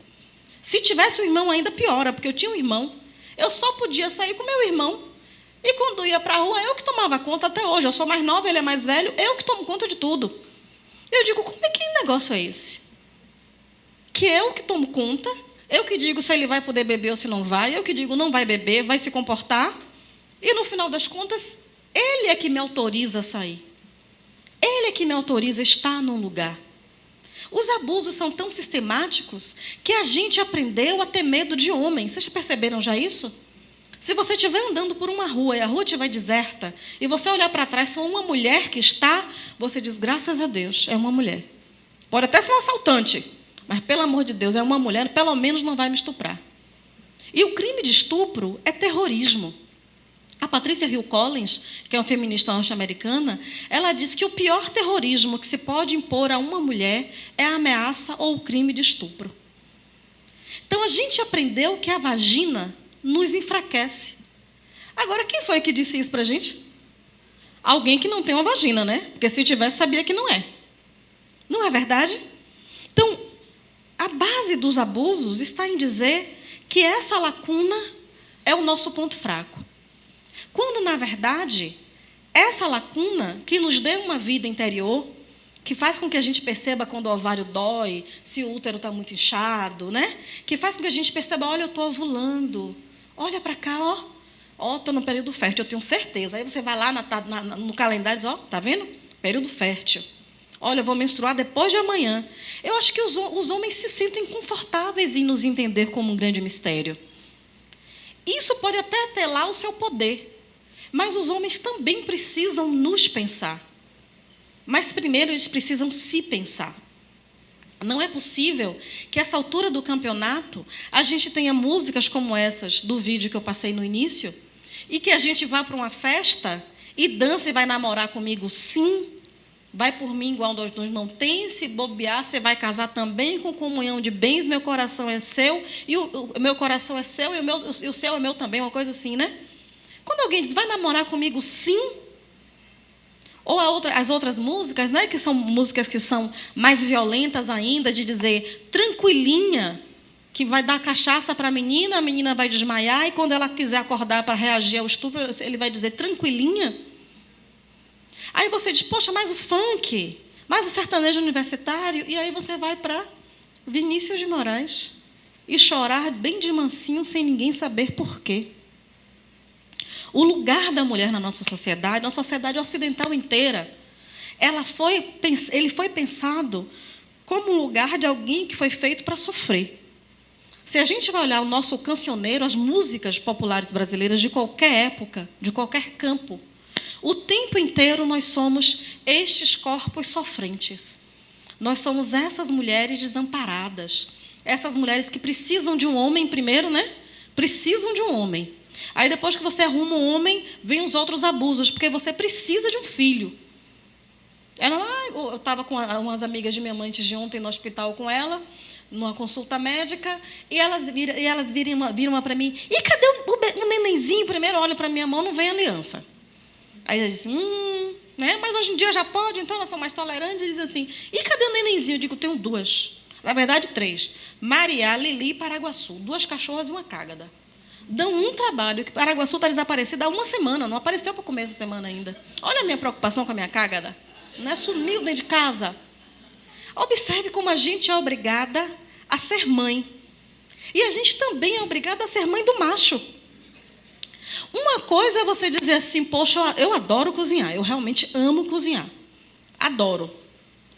Se tivesse um irmão ainda piora, porque eu tinha um irmão. Eu só podia sair com meu irmão. E quando ia para a rua, eu que tomava conta até hoje. Eu sou mais nova, ele é mais velho, eu que tomo conta de tudo. Eu digo, como é que negócio é esse? Que eu que tomo conta, eu que digo se ele vai poder beber ou se não vai, eu que digo não vai beber, vai se comportar. E, no final das contas, ele é que me autoriza a sair. Ele é que me autoriza a estar num lugar. Os abusos são tão sistemáticos que a gente aprendeu a ter medo de homem. Vocês perceberam já isso? Se você estiver andando por uma rua e a rua estiver deserta, e você olhar para trás, se é uma mulher que está, você diz, graças a Deus, é uma mulher. Pode até ser um assaltante, mas, pelo amor de Deus, é uma mulher, pelo menos não vai me estuprar. E o crime de estupro é terrorismo. A Patricia Hill Collins, que é uma feminista norte-americana, ela diz que o pior terrorismo que se pode impor a uma mulher é a ameaça ou o crime de estupro. Então, a gente aprendeu que a vagina nos enfraquece. Agora, quem foi que disse isso para a gente? Alguém que não tem uma vagina, né? Porque se tivesse, sabia que não é. Não é verdade? Então, a base dos abusos está em dizer que essa lacuna é o nosso ponto fraco. Quando, na verdade, essa lacuna que nos deu uma vida interior, que faz com que a gente perceba quando o ovário dói, se o útero está muito inchado, né? Que faz com que a gente perceba, olha, eu estou ovulando, olha para cá, ó, estou no período fértil, eu tenho certeza. Aí você vai lá no calendário e diz, ó, tá vendo? Período fértil. Olha, eu vou menstruar depois de amanhã. Eu acho que os homens se sentem confortáveis em nos entender como um grande mistério. Isso pode até ter lá o seu poder. Mas os homens também precisam nos pensar. Mas primeiro eles precisam se pensar. Não é possível que, a essa altura do campeonato, a gente tenha músicas como essas do vídeo que eu passei no início, e que a gente vá para uma festa e dança e vai namorar comigo, sim, vai por mim igual nós não tem, se bobear, você vai casar também com comunhão de bens, meu coração é seu, e o meu coração é seu, e o seu é meu também, uma coisa assim, né? Quando alguém diz, vai namorar comigo, sim, ou as outras músicas, né, que são músicas que são mais violentas ainda, de dizer, tranquilinha, que vai dar cachaça para a menina vai desmaiar, e quando ela quiser acordar para reagir ao estupro, ele vai dizer, tranquilinha. Aí você diz, poxa, mais o funk, mais o sertanejo universitário, e aí você vai para Vinícius de Moraes e chorar bem de mansinho, sem ninguém saber por quê. O lugar da mulher na sociedade ocidental inteira, ele foi pensado como um lugar de alguém que foi feito para sofrer. Se a gente vai olhar o nosso cancioneiro, as músicas populares brasileiras de qualquer época, de qualquer campo, o tempo inteiro nós somos estes corpos sofrentes. Nós somos essas mulheres desamparadas, essas mulheres que precisam de um homem primeiro, né? Precisam de um homem. Aí, depois que você arruma um homem, vem os outros abusos, porque você precisa de um filho. Eu estava com umas amigas de minha mãe antes de ontem no hospital com ela. numa consulta médica, e elas viram para mim, e cadê o nenenzinho? Primeiro olha para minha mão, não vem aliança. Aí eu disse, né? Mas hoje em dia já pode, então elas são mais tolerantes, e dizem assim, e cadê o nenenzinho? Eu digo, tenho 2. Na verdade, 3. Mariá, Lili e Paraguaçu. 2 cachorras e uma cágada. Dão um trabalho, que Paraguaçu está desaparecida há 1 semana, não apareceu para comer essa semana ainda. Olha a minha preocupação com a minha cágada. Não é, sumiu dentro de casa. Observe como a gente é obrigada a ser mãe. E a gente também é obrigada a ser mãe do macho. Uma coisa é você dizer assim, poxa, eu adoro cozinhar, eu realmente amo cozinhar. Adoro.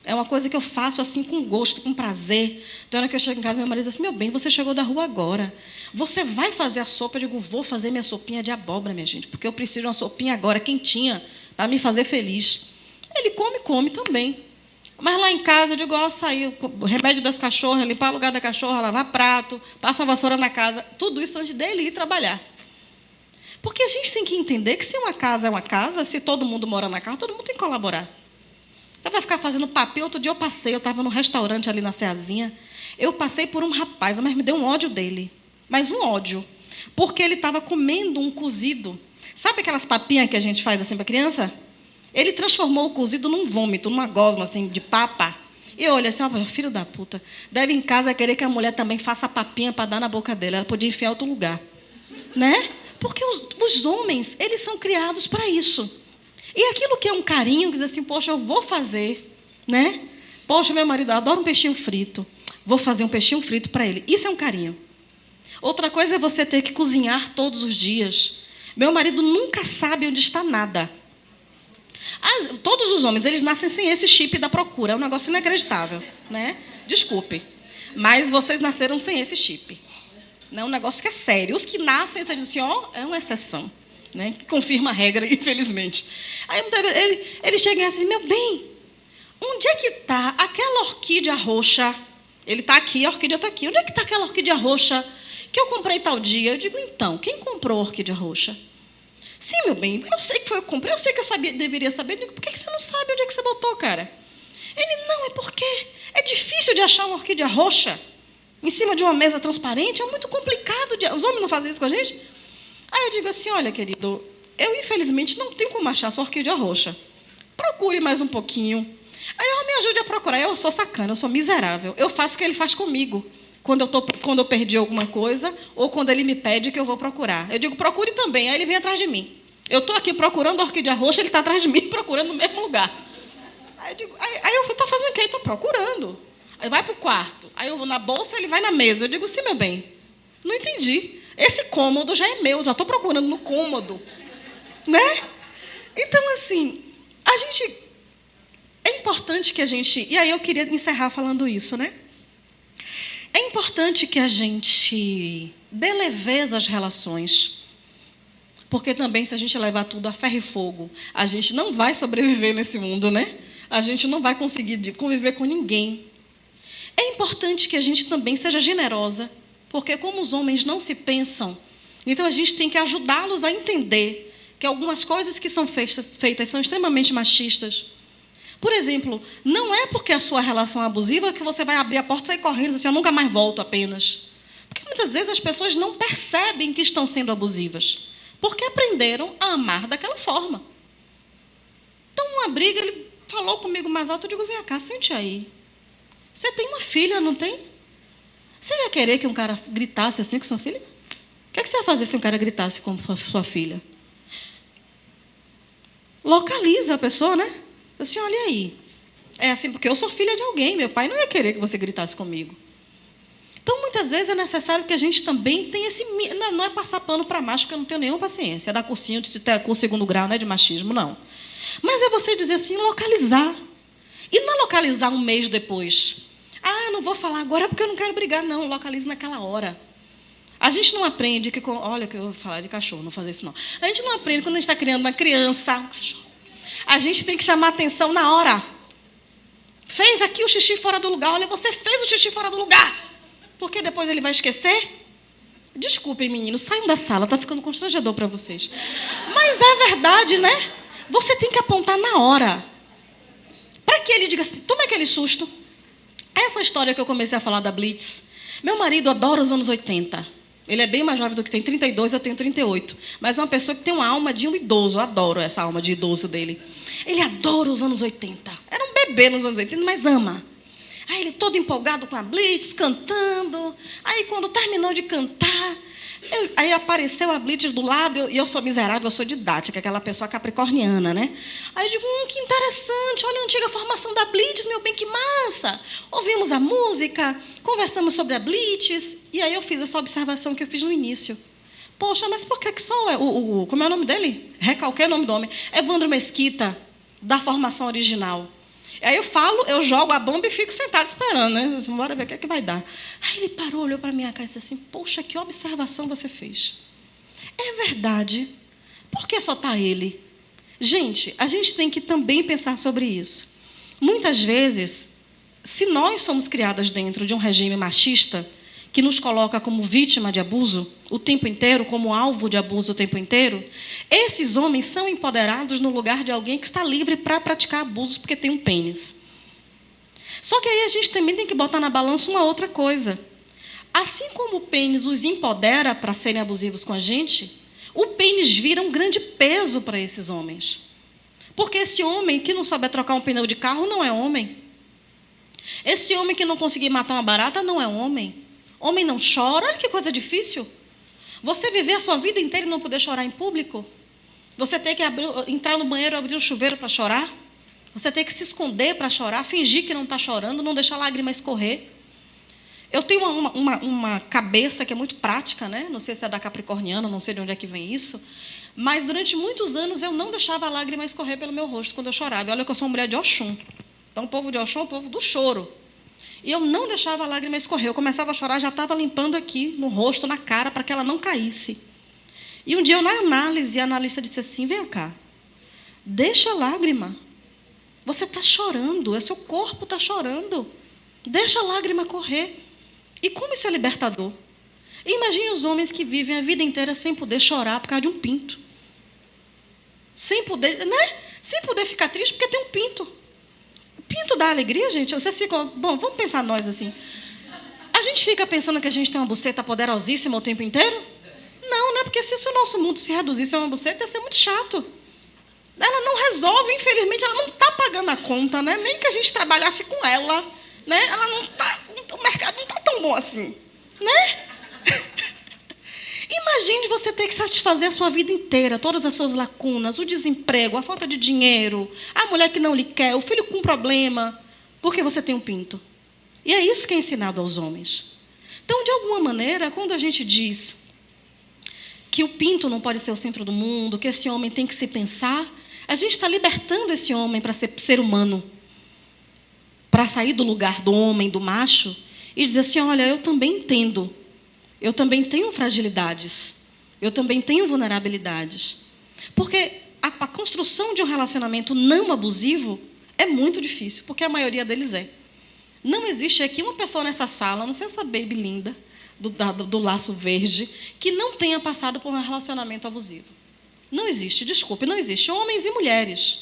É uma coisa que eu faço assim com gosto, com prazer. Então, na hora que eu chego em casa, meu marido diz assim, meu bem, você chegou da rua agora. Você vai fazer a sopa? Eu digo, vou fazer minha sopinha de abóbora, minha gente, porque eu preciso de uma sopinha agora, quentinha, para me fazer feliz. Ele come também. Mas lá em casa, eu digo, açaí, o remédio das cachorras, limpar o lugar da cachorra, lavar prato, passar uma vassoura na casa, tudo isso antes dele ir trabalhar. Porque a gente tem que entender que se uma casa é uma casa, se todo mundo mora na casa, todo mundo tem que colaborar. Você vai ficar fazendo papel. Outro dia eu estava no restaurante ali na Ceazinha, eu passei por um rapaz, mas me deu um ódio dele. Mas um ódio. Porque ele estava comendo um cozido. Sabe aquelas papinhas que a gente faz assim para criança? Ele transformou o cozido num vômito, numa gosma assim, de papa. E eu olhei assim, filho da puta, deve em casa querer que a mulher também faça papinha para dar na boca dele. Ela podia enfiar em outro lugar. Né? Porque os homens, eles são criados para isso. E aquilo que é um carinho, que diz assim, poxa, eu vou fazer, né? Poxa, meu marido adora um peixinho frito. Vou fazer um peixinho frito para ele. Isso é um carinho. Outra coisa é você ter que cozinhar todos os dias. Meu marido nunca sabe onde está nada. Todos os homens, eles nascem sem esse chip da procura. É um negócio inacreditável, né? Desculpe. Mas vocês nasceram sem esse chip. Não é um negócio que é sério. Os que nascem, você diz assim, é uma exceção. Né? Que confirma a regra, infelizmente. Aí ele chega e diz assim, meu bem, onde é que está aquela orquídea roxa? Ele está aqui, a orquídea está aqui. Onde é que está aquela orquídea roxa que eu comprei tal dia? Eu digo, então, quem comprou a orquídea roxa? Sim, meu bem, eu sei que foi eu que comprei, eu sei que deveria saber. Eu digo, por que você não sabe onde é que você botou, cara? Ele, não, é porque é difícil de achar uma orquídea roxa em cima de uma mesa transparente, é muito complicado. Os homens não fazem isso com a gente? Aí eu digo assim, olha, querido, eu infelizmente não tenho como achar sua orquídea roxa. Procure mais um pouquinho. Aí ela me ajude a procurar. Eu sou sacana, eu sou miserável. Eu faço o que ele faz comigo. Quando eu perdi alguma coisa, ou quando ele me pede que eu vou procurar. Eu digo, procure também. Aí ele vem atrás de mim. Eu estou aqui procurando a orquídea roxa, ele está atrás de mim procurando no mesmo lugar. Aí eu digo, aí eu estou fazendo o quê? Estou procurando. Aí vai para o quarto. Aí eu vou na bolsa, ele vai na mesa. Eu digo, sim, meu bem, não entendi. Esse cômodo já é meu, já estou procurando no cômodo. Né? Então, assim, é importante que a gente... E aí eu queria encerrar falando isso, né? É importante que a gente dê leveza às relações. Porque também, se a gente levar tudo a ferro e fogo, a gente não vai sobreviver nesse mundo, né? A gente não vai conseguir conviver com ninguém. É importante que a gente também seja generosa, porque como os homens não se pensam, então a gente tem que ajudá-los a entender que algumas coisas que são feitas são extremamente machistas. Por exemplo, não é porque a sua relação é abusiva que você vai abrir a porta e sair correndo e dizer assim, eu nunca mais volto apenas. Porque muitas vezes as pessoas não percebem que estão sendo abusivas, porque aprenderam a amar daquela forma. Então, numa briga, ele falou comigo mais alto, eu digo, vem cá, sente aí. Você tem uma filha, não tem? Você ia querer que um cara gritasse assim com sua filha? O que você ia fazer se um cara gritasse com sua filha? Localiza a pessoa, né? Assim, olha aí. É assim, porque eu sou filha de alguém, meu pai não ia querer que você gritasse comigo. Então, muitas vezes é necessário que a gente também tenha esse... Não é passar pano para macho, porque eu não tenho nenhuma paciência. É dar cursinho de curso 2º grau, não é de machismo, não. Mas é você dizer assim, localizar. E não localizar um mês depois. Ah, eu não vou falar agora porque eu não quero brigar. Não, localize naquela hora. A gente não aprende que... Olha, que eu vou falar de cachorro, não fazer isso não. A gente não aprende quando a gente está criando uma criança, um cachorro. A gente tem que chamar atenção na hora. Fez aqui o xixi fora do lugar. Olha, você fez o xixi fora do lugar. Porque depois ele vai esquecer? Desculpem, meninos, saiam da sala, está ficando constrangedor para vocês. Mas é verdade, né? Você tem que apontar na hora. Para que ele diga assim, toma aquele susto. essa história que eu comecei a falar da Blitz, meu marido adora os anos 80. Ele é bem mais jovem do que tem 32, eu tenho 38. Mas é uma pessoa que tem uma alma de um idoso. Eu adoro essa alma de idoso dele. Ele adora os anos 80. Era um bebê nos anos 80, mas ama. Aí ele todo empolgado com a Blitz, cantando. Aí quando terminou de cantar, aí apareceu a Blitz do lado, e eu sou miserável, eu sou didática, aquela pessoa capricorniana, né? Aí eu digo, que interessante, olha a antiga formação da Blitz, meu bem, que massa. Ouvimos a música, conversamos sobre a Blitz, e aí eu fiz essa observação que eu fiz no início. Poxa, mas por que só como é o nome dele? Recalquei o nome do homem. Evandro Mesquita, da formação original. Aí eu jogo a bomba e fico sentado esperando, né? Bora ver o que é que vai dar. Aí ele parou, olhou para minha cara e disse assim, poxa, que observação você fez. É verdade. Por que só está ele? Gente, a gente tem que também pensar sobre isso. Muitas vezes, se nós somos criadas dentro de um regime machista, que nos coloca como vítima de abuso o tempo inteiro, como alvo de abuso o tempo inteiro, esses homens são empoderados no lugar de alguém que está livre para praticar abusos porque tem um pênis. Só que aí a gente também tem que botar na balança uma outra coisa. Assim como o pênis os empodera para serem abusivos com a gente, o pênis vira um grande peso para esses homens. Porque esse homem que não souber trocar um pneu de carro não é homem. Esse homem que não conseguir matar uma barata não é homem. Homem não chora, olha que coisa difícil. Você viver a sua vida inteira e não poder chorar em público? Você ter que entrar no banheiro e abrir o chuveiro para chorar? Você ter que se esconder para chorar, fingir que não está chorando, não deixar a lágrima escorrer? Eu tenho uma cabeça que é muito prática, né? Não sei se é da capricorniana, não sei de onde é que vem isso, mas durante muitos anos eu não deixava a lágrima escorrer pelo meu rosto quando eu chorava. E olha que eu sou uma mulher de Oxum. Então o povo de Oxum é o povo do choro. E eu não deixava a lágrima escorrer. Eu começava a chorar, já estava limpando aqui, no rosto, na cara, para que ela não caísse. E um dia, eu na análise, a analista disse assim, vem cá, deixa a lágrima. Você está chorando, é seu corpo está chorando. Deixa a lágrima correr. E como isso é libertador? Imagine os homens que vivem a vida inteira sem poder chorar por causa de um pinto. Sem poder, né? Sem poder ficar triste porque tem um pinto. Pinto dá alegria, gente? Vocês ficam... Bom, vamos pensar nós assim. A gente fica pensando que a gente tem uma buceta poderosíssima o tempo inteiro? Não, né? Porque se o nosso mundo se reduzisse a uma buceta, ia ser muito chato. Ela não resolve, infelizmente, ela não está pagando a conta, né? Nem que a gente trabalhasse com ela, né? Ela não está... O mercado não está tão bom assim, né? Imagine você ter que satisfazer a sua vida inteira, todas as suas lacunas, o desemprego, a falta de dinheiro, a mulher que não lhe quer, o filho com problema, porque você tem um pinto. E é isso que é ensinado aos homens. Então, de alguma maneira, quando a gente diz que o pinto não pode ser o centro do mundo, que esse homem tem que se pensar, a gente está libertando esse homem para ser humano, para sair do lugar do homem, do macho, e dizer assim, olha, eu também entendo. Eu também tenho fragilidades. Eu também tenho vulnerabilidades. Porque a construção de um relacionamento não abusivo é muito difícil, porque a maioria deles é. Não existe aqui uma pessoa nessa sala, não sei essa baby linda, do laço verde, que não tenha passado por um relacionamento abusivo. Não existe, desculpe, não existe. Homens e mulheres.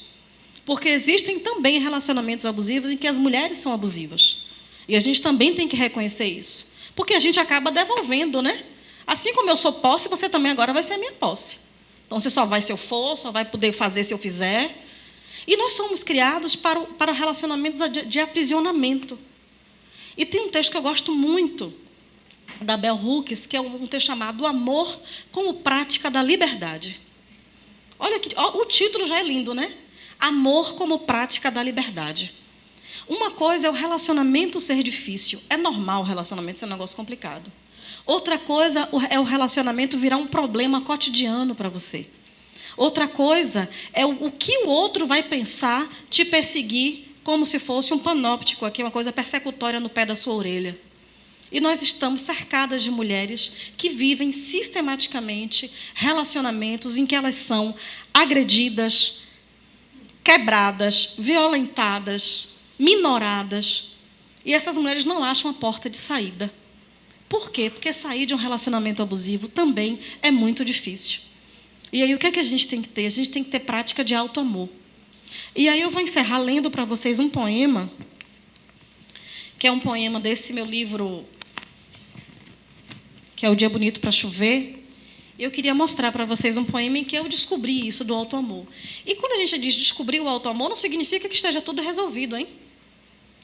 Porque existem também relacionamentos abusivos em que as mulheres são abusivas. E a gente também tem que reconhecer isso. Porque a gente acaba devolvendo, né? Assim como eu sou posse, você também agora vai ser minha posse. Então, você só vai se eu for, só vai poder fazer se eu fizer. E nós somos criados para relacionamentos de aprisionamento. E tem um texto que eu gosto muito, da Bell Hooks, que é um texto chamado O Amor como Prática da Liberdade. Olha, o título já é lindo, né? Amor como Prática da Liberdade. Uma coisa é o relacionamento ser difícil. É normal o relacionamento ser um negócio complicado. Outra coisa é o relacionamento virar um problema cotidiano para você. Outra coisa é o que o outro vai pensar te perseguir como se fosse um panóptico aqui, uma coisa persecutória no pé da sua orelha. E nós estamos cercadas de mulheres que vivem sistematicamente relacionamentos em que elas são agredidas, quebradas, violentadas, minoradas, e essas mulheres não acham a porta de saída. Por quê? Porque sair de um relacionamento abusivo também é muito difícil. E aí o que é que a gente tem que ter? A gente tem que ter prática de auto-amor. E aí eu vou encerrar lendo para vocês um poema que é um poema desse meu livro, que é O Dia Bonito para Chover. Eu queria mostrar para vocês um poema em que eu descobri isso do auto-amor. E quando a gente diz descobrir o auto-amor, não significa que esteja tudo resolvido, hein?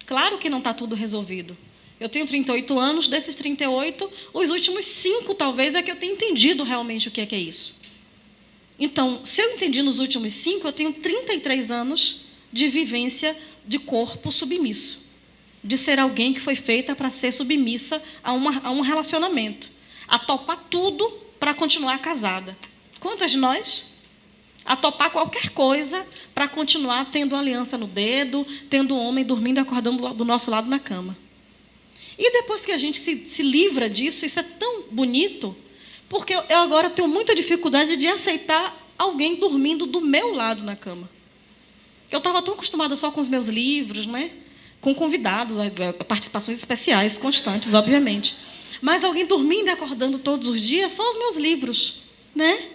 Claro que não está tudo resolvido. Eu tenho 38 anos, desses 38, os últimos 5 talvez é que eu tenho entendido realmente o que é isso. Então, se eu entendi nos últimos 5, eu tenho 33 anos de vivência de corpo submisso. De ser alguém que foi feita para ser submissa a um relacionamento. A topar tudo para continuar casada. Quantas de nós? A topar qualquer coisa para continuar tendo aliança no dedo, tendo um homem dormindo e acordando do nosso lado na cama. E depois que a gente se livra disso, isso é tão bonito, porque eu agora tenho muita dificuldade de aceitar alguém dormindo do meu lado na cama. Eu estava tão acostumada só com os meus livros, né? Com convidados, participações especiais, constantes, obviamente. Mas alguém dormindo e acordando todos os dias, só os meus livros, né?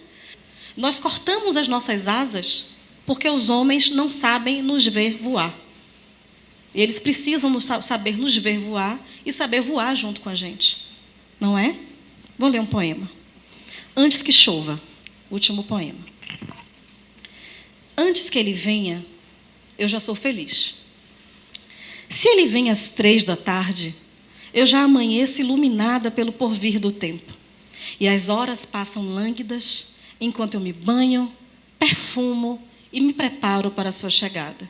Nós cortamos as nossas asas porque os homens não sabem nos ver voar. E eles precisam saber nos ver voar e saber voar junto com a gente. Não é? Vou ler um poema. Antes que chova, último poema. Antes que ele venha, eu já sou feliz. Se ele vem às 3 da tarde, eu já amanheço iluminada pelo porvir do tempo. E as horas passam lânguidas enquanto eu me banho, perfumo e me preparo para a sua chegada.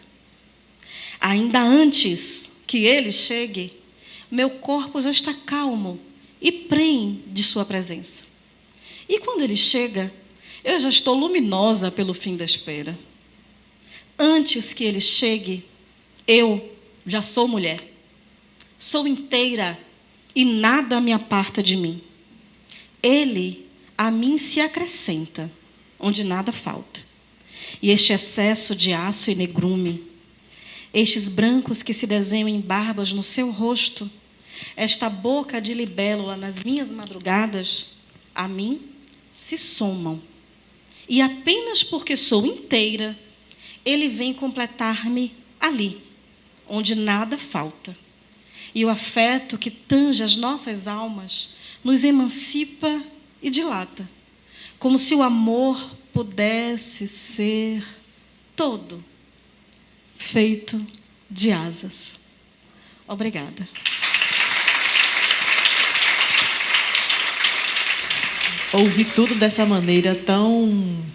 Ainda antes que ele chegue, meu corpo já está calmo e prenhe de sua presença. E quando ele chega, eu já estou luminosa pelo fim da espera. Antes que ele chegue, eu já sou mulher. Sou inteira e nada me aparta de mim. Ele a mim se acrescenta, onde nada falta. E este excesso de aço e negrume, estes brancos que se desenham em barbas no seu rosto, esta boca de libélula nas minhas madrugadas, a mim se somam. E apenas porque sou inteira, ele vem completar-me ali, onde nada falta. E o afeto que tange as nossas almas nos emancipa e dilata, como se o amor pudesse ser todo feito de asas. Obrigada. Ouvir tudo dessa maneira tão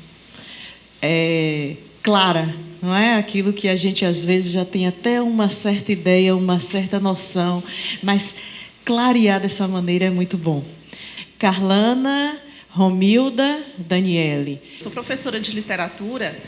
clara, não é? Aquilo que a gente às vezes já tem até uma certa ideia, uma certa noção, mas clarear dessa maneira é muito bom. Carlana, Romilda, Daniele. Sou professora de literatura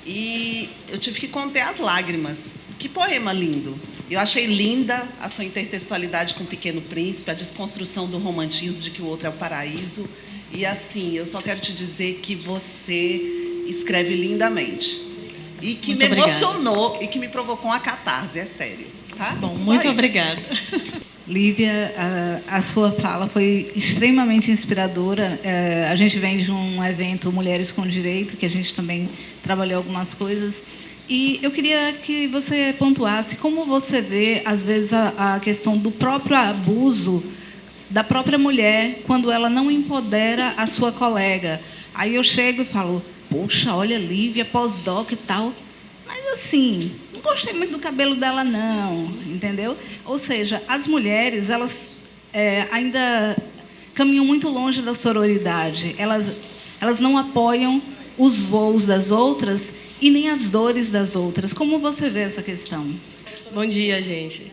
e eu tive que conter as lágrimas. Que poema lindo! Eu achei linda a sua intertextualidade com o Pequeno Príncipe, a desconstrução do romantismo de que o outro é o paraíso. E assim, eu só quero te dizer que você escreve lindamente. E que me emocionou e que me provocou uma catarse, é sério. Tá? Bom, muito obrigada. Lívia, a sua fala foi extremamente inspiradora. A gente vem de um evento Mulheres com Direito, que a gente também trabalhou algumas coisas. E eu queria que você pontuasse como você vê, às vezes, a questão do próprio abuso da própria mulher quando ela não empodera a sua colega. Aí eu chego e falo, poxa, olha, Lívia, pós-doc e tal. Mas assim, não gostei muito do cabelo dela, não, entendeu? Ou seja, as mulheres, elas ainda caminham muito longe da sororidade. Elas não apoiam os voos das outras e nem as dores das outras. Como você vê essa questão? Bom dia, gente.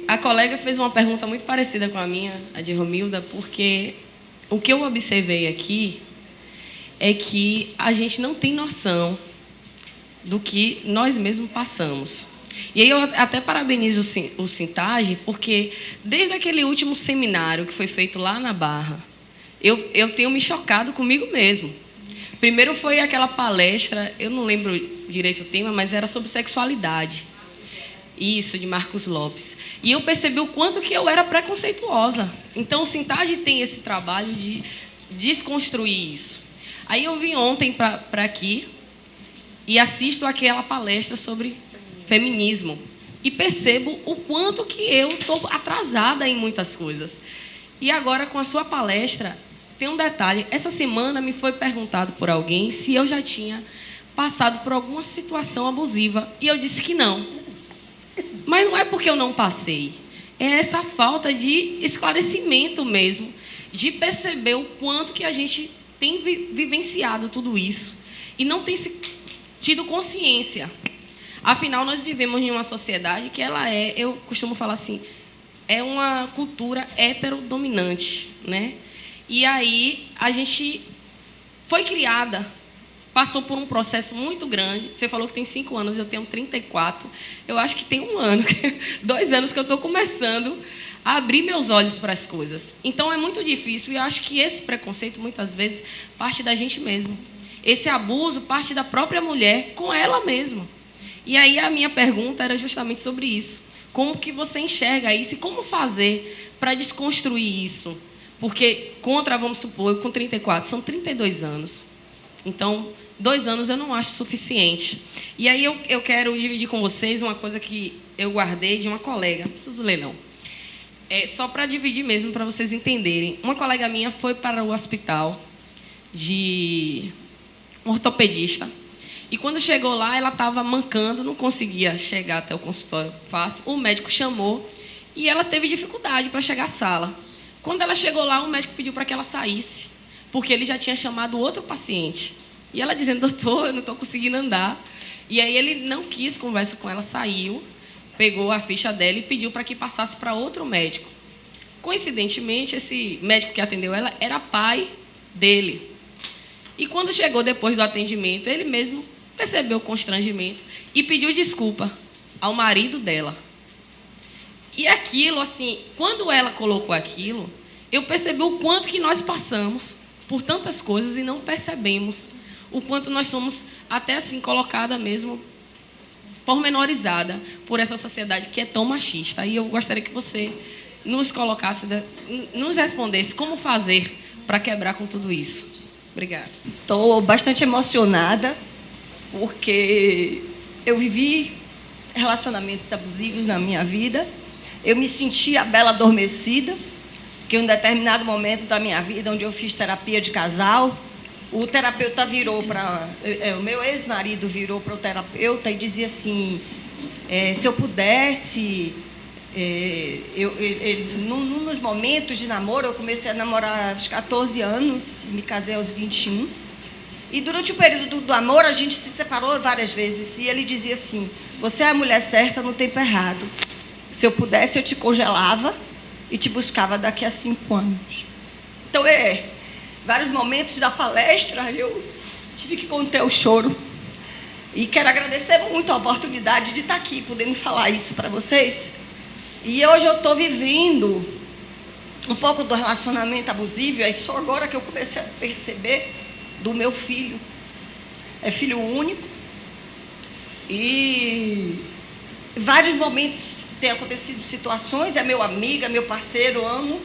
A colega fez uma pergunta muito parecida com a minha, a de Romilda, porque o que eu observei aqui é que a gente não tem noção do que nós mesmos passamos. E aí eu até parabenizo o Sintage, porque desde aquele último seminário que foi feito lá na Barra, eu tenho me chocado comigo mesmo. Primeiro foi aquela palestra, eu não lembro direito o tema, mas era sobre sexualidade. Isso, de Marcos Lopes. E eu percebi o quanto que eu era preconceituosa. Então o Sintage tem esse trabalho de desconstruir isso. Aí eu vim ontem para aqui e assisto aquela palestra sobre feminismo. e percebo o quanto que eu estou atrasada em muitas coisas. E agora, com a sua palestra, tem um detalhe. Essa semana me foi perguntado por alguém se eu já tinha passado por alguma situação abusiva. E eu disse que não. Mas não é porque eu não passei. É essa falta de esclarecimento mesmo, de perceber o quanto que a gente tem vivenciado tudo isso e não tem tido consciência. Afinal, nós vivemos em uma sociedade que ela é, eu costumo falar assim, é uma cultura heterodominante, né? E aí a gente foi criada, passou por um processo muito grande. Você falou que tem 5 anos, eu tenho 34. Eu acho que tem 1 ano, 2 anos que eu estou começando a abrir meus olhos para as coisas. Então é muito difícil e eu acho que esse preconceito muitas vezes parte da gente mesmo. Esse abuso parte da própria mulher com ela mesma. E aí a minha pergunta era justamente sobre isso. Como que você enxerga isso e como fazer para desconstruir isso? Porque vamos supor, eu com 34, são 32 anos. Então, 2 anos eu não acho suficiente. E aí eu quero dividir com vocês uma coisa que eu guardei de uma colega. Não preciso ler, não. É só para dividir mesmo, para vocês entenderem. Uma colega minha foi para o hospital de um ortopedista. E quando chegou lá, ela estava mancando, não conseguia chegar até o consultório fácil. O médico chamou e ela teve dificuldade para chegar à sala. Quando ela chegou lá, o médico pediu para que ela saísse, porque ele já tinha chamado outro paciente. E ela dizendo, doutor, eu não estou conseguindo andar. E aí ele não quis conversa com ela, saiu, pegou a ficha dela e pediu para que passasse para outro médico. Coincidentemente, esse médico que atendeu ela era pai dele. E quando chegou depois do atendimento, ele mesmo percebeu o constrangimento e pediu desculpa ao marido dela. E aquilo, assim, quando ela colocou aquilo, eu percebi o quanto que nós passamos por tantas coisas e não percebemos o quanto nós somos até assim colocada mesmo, pormenorizada por essa sociedade que é tão machista. E eu gostaria que você nos colocasse, nos respondesse como fazer para quebrar com tudo isso. Obrigada. Estou bastante emocionada porque eu vivi relacionamentos abusivos na minha vida. Eu me senti a bela adormecida, que em um determinado momento da minha vida, onde eu fiz terapia de casal, o terapeuta virou para... o meu ex-marido virou para o terapeuta e dizia assim, se eu pudesse... nos momentos de namoro, eu comecei a namorar aos 14 anos, me casei aos 21. E durante o período do amor, a gente se separou várias vezes. E ele dizia assim, você é a mulher certa no tempo errado. Se eu pudesse, eu te congelava e te buscava daqui a 5 anos. Então, vários momentos da palestra, eu tive que conter o choro. E quero agradecer muito a oportunidade de estar aqui, podendo falar isso para vocês. E hoje eu estou vivendo um pouco do relacionamento abusivo, e só agora que eu comecei a perceber do meu filho. É filho único. E vários momentos têm acontecido situações, é meu amigo, é meu parceiro, amo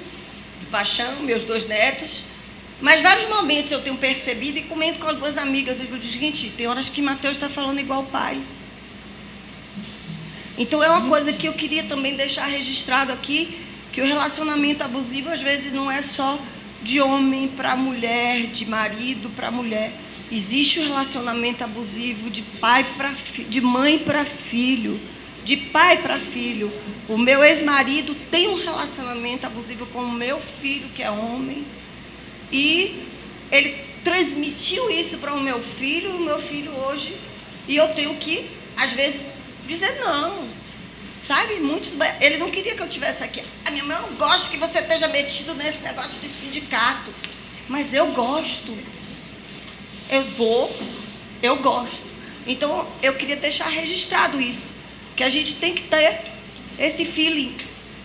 de paixão, meus 2 netos. Mas vários momentos eu tenho percebido e comento com as 2 amigas, eu digo, gente, tem horas que Mateus está falando igual o pai. Então, é uma coisa que eu queria também deixar registrado aqui, que o relacionamento abusivo, às vezes, não é só de homem para mulher, de marido para mulher. Existe o relacionamento abusivo de pai para de mãe para filho, de pai para filho. O meu ex-marido tem um relacionamento abusivo com o meu filho, que é homem, e ele transmitiu isso para o meu filho hoje, e eu tenho que, às vezes, dizer não, sabe? Ele não queria que eu estivesse aqui. A minha mãe não gosta que você esteja metido nesse negócio de sindicato, mas eu gosto. Eu gosto. Então, eu queria deixar registrado isso, que a gente tem que ter esse feeling.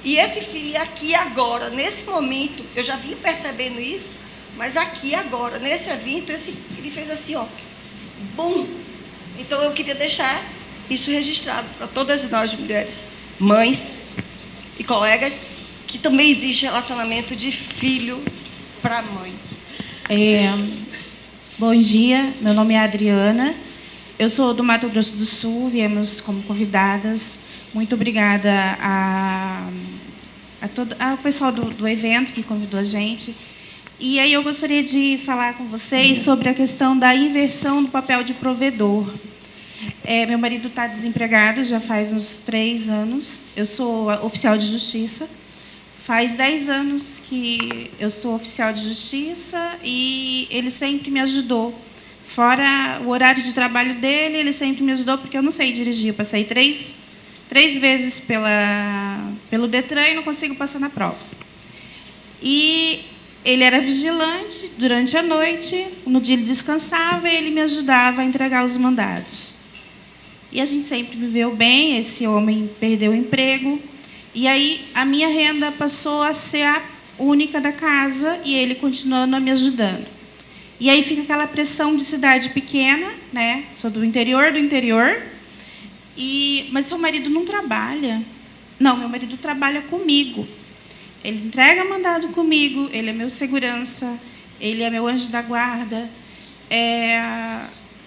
E esse feeling aqui agora, nesse momento, eu já vim percebendo isso, mas aqui agora, nesse evento, ele fez assim, ó, bum. Então, eu queria deixar isso registrado para todas nós mulheres, mães e colegas, que também existe relacionamento de filho para mãe. Bom dia, meu nome é Adriana, eu sou do Mato Grosso do Sul, viemos como convidadas Muito obrigada ao pessoal do evento que convidou a gente. E aí eu gostaria de falar com vocês sobre a questão da inversão do papel de provedor. Meu marido está desempregado já faz uns 3 anos. Eu sou oficial de justiça. Faz 10 anos que eu sou oficial de justiça e ele sempre me ajudou. Fora o horário de trabalho dele, ele sempre me ajudou, porque eu não sei dirigir. Eu passei três vezes pelo Detran e não consigo passar na prova. E ele era vigilante durante a noite, no dia ele descansava e ele me ajudava a entregar os mandados. E a gente sempre viveu bem, esse homem perdeu o emprego, e aí a minha renda passou a ser a única da casa e ele continuando a me ajudando. E aí fica aquela pressão de cidade pequena, né? Sou do interior, mas seu marido não trabalha. Não, meu marido trabalha comigo. Ele entrega mandado comigo, ele é meu segurança, ele é meu anjo da guarda. É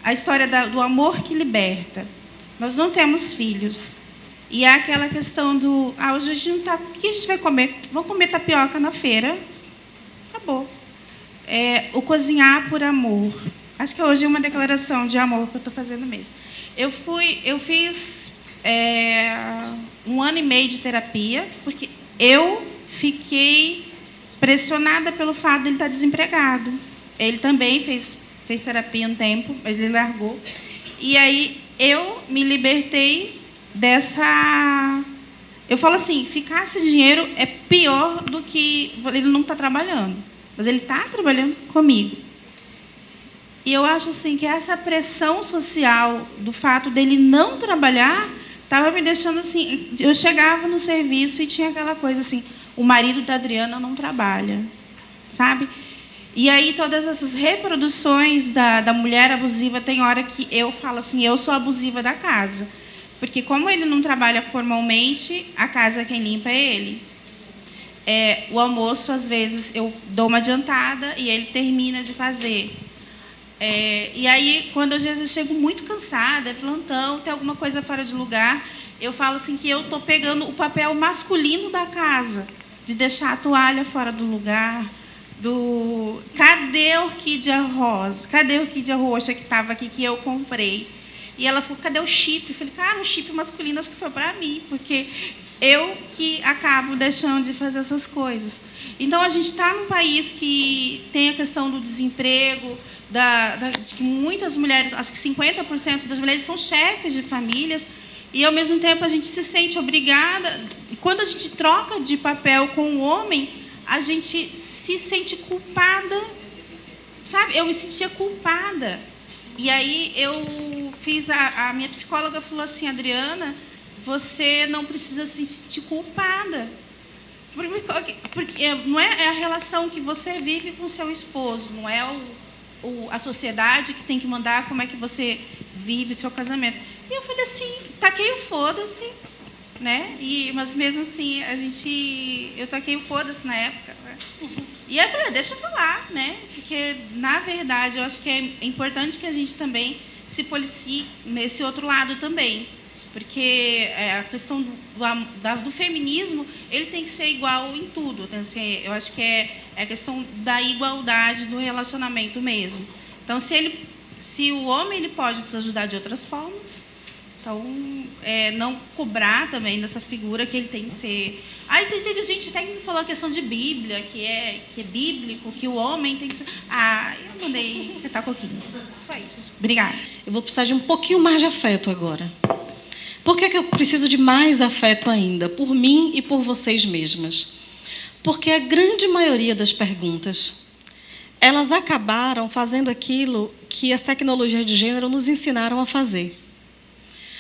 a história do amor que liberta. Nós não temos filhos. E há aquela questão do, hoje a gente não tá, o que a gente vai comer? Vamos comer tapioca na feira. Acabou. O cozinhar por amor. Acho que hoje é uma declaração de amor que eu estou fazendo mesmo. Eu fiz 1 ano e meio de terapia, porque eu fiquei pressionada pelo fato de ele estar desempregado. Ele também fez terapia um tempo, mas ele largou. E aí eu me libertei dessa... Eu falo assim, ficar sem dinheiro é pior do que ele não está trabalhando. Mas ele está trabalhando comigo. E eu acho assim que essa pressão social do fato dele não trabalhar estava me deixando assim... Eu chegava no serviço e tinha aquela coisa assim, o marido da Adriana não trabalha, sabe? E aí todas essas reproduções da mulher abusiva, tem hora que eu falo assim, eu sou abusiva da casa. Porque como ele não trabalha formalmente, a casa quem limpa é ele. O almoço, às vezes, eu dou uma adiantada e ele termina de fazer. E aí, quando às vezes eu chego muito cansada, plantão, tem alguma coisa fora de lugar, eu falo assim que eu estou pegando o papel masculino da casa, de deixar a toalha fora do lugar, cadê a orquídea rosa? Cadê a orquídea roxa que estava aqui, que eu comprei? E ela falou, cadê o chip? Eu falei, cara, o chip masculino acho que foi para mim, porque eu que acabo deixando de fazer essas coisas. Então, a gente está num país que tem a questão do desemprego, de que muitas mulheres, acho que 50% das mulheres são chefes de famílias, e, ao mesmo tempo, a gente se sente obrigada. E quando a gente troca de papel com o homem, a gente se sente culpada, sabe? Eu me sentia culpada. E aí eu fiz, a minha psicóloga falou assim, Adriana, você não precisa se sentir culpada. Porque não é a relação que você vive com seu esposo, não é a sociedade que tem que mandar como é que você vive o seu casamento. E eu falei assim, taquei o foda-se, né? Mas mesmo assim, eu taquei o foda-se na época, né? E aí eu falei, deixa eu falar, né? Porque, na verdade, eu acho que é importante que a gente também se policie nesse outro lado também. Porque a questão do feminismo, ele tem que ser igual em tudo. Então, assim, eu acho que é a questão da igualdade do relacionamento mesmo. Então, se o homem ele pode nos ajudar de outras formas, então, não cobrar também dessa figura que ele tem que ser... Aí teve gente até que me falou a questão de Bíblia, que é bíblico, que o homem tem que ser... Eu mandei retar coquinho. Só isso. Obrigada. Eu vou precisar de um pouquinho mais de afeto agora. Por que eu preciso de mais afeto ainda? Por mim e por vocês mesmas. Porque a grande maioria das perguntas, elas acabaram fazendo aquilo que as tecnologias de gênero nos ensinaram a fazer.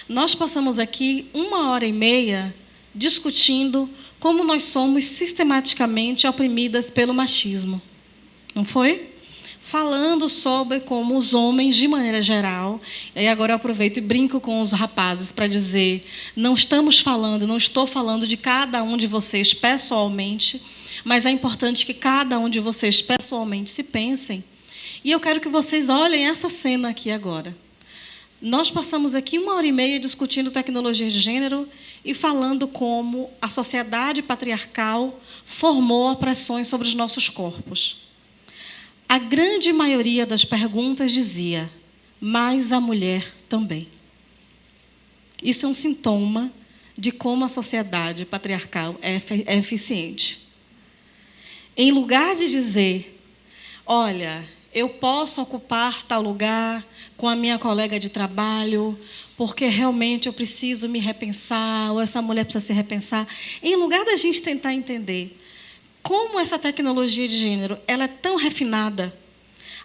Nós passamos aqui 1h30 discutindo como nós somos sistematicamente oprimidas pelo machismo. Não foi? Falando sobre como os homens, de maneira geral, e agora eu aproveito e brinco com os rapazes para dizer, não estou falando de cada um de vocês pessoalmente, mas é importante que cada um de vocês pessoalmente se pensem. E eu quero que vocês olhem essa cena aqui agora. Nós passamos aqui 1h30 discutindo tecnologia de gênero e falando como a sociedade patriarcal formou opressões sobre os nossos corpos. A grande maioria das perguntas dizia, mas a mulher também. Isso é um sintoma de como a sociedade patriarcal é eficiente. Em lugar de dizer, olha, eu posso ocupar tal lugar com a minha colega de trabalho, porque realmente eu preciso me repensar, ou essa mulher precisa se repensar. Em lugar da gente tentar entender como essa tecnologia de gênero ela é tão refinada,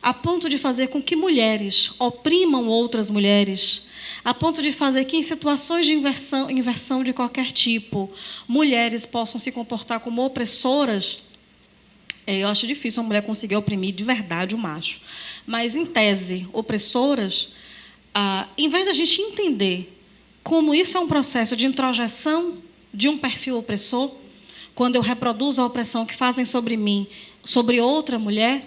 a ponto de fazer com que mulheres oprimam outras mulheres, a ponto de fazer que, em situações de inversão de qualquer tipo, mulheres possam se comportar como opressoras. Eu acho difícil uma mulher conseguir oprimir de verdade o macho. Mas, em tese, opressoras, em vez da gente entender como isso é um processo de introjeção de um perfil opressor, quando eu reproduzo a opressão que fazem sobre mim, sobre outra mulher,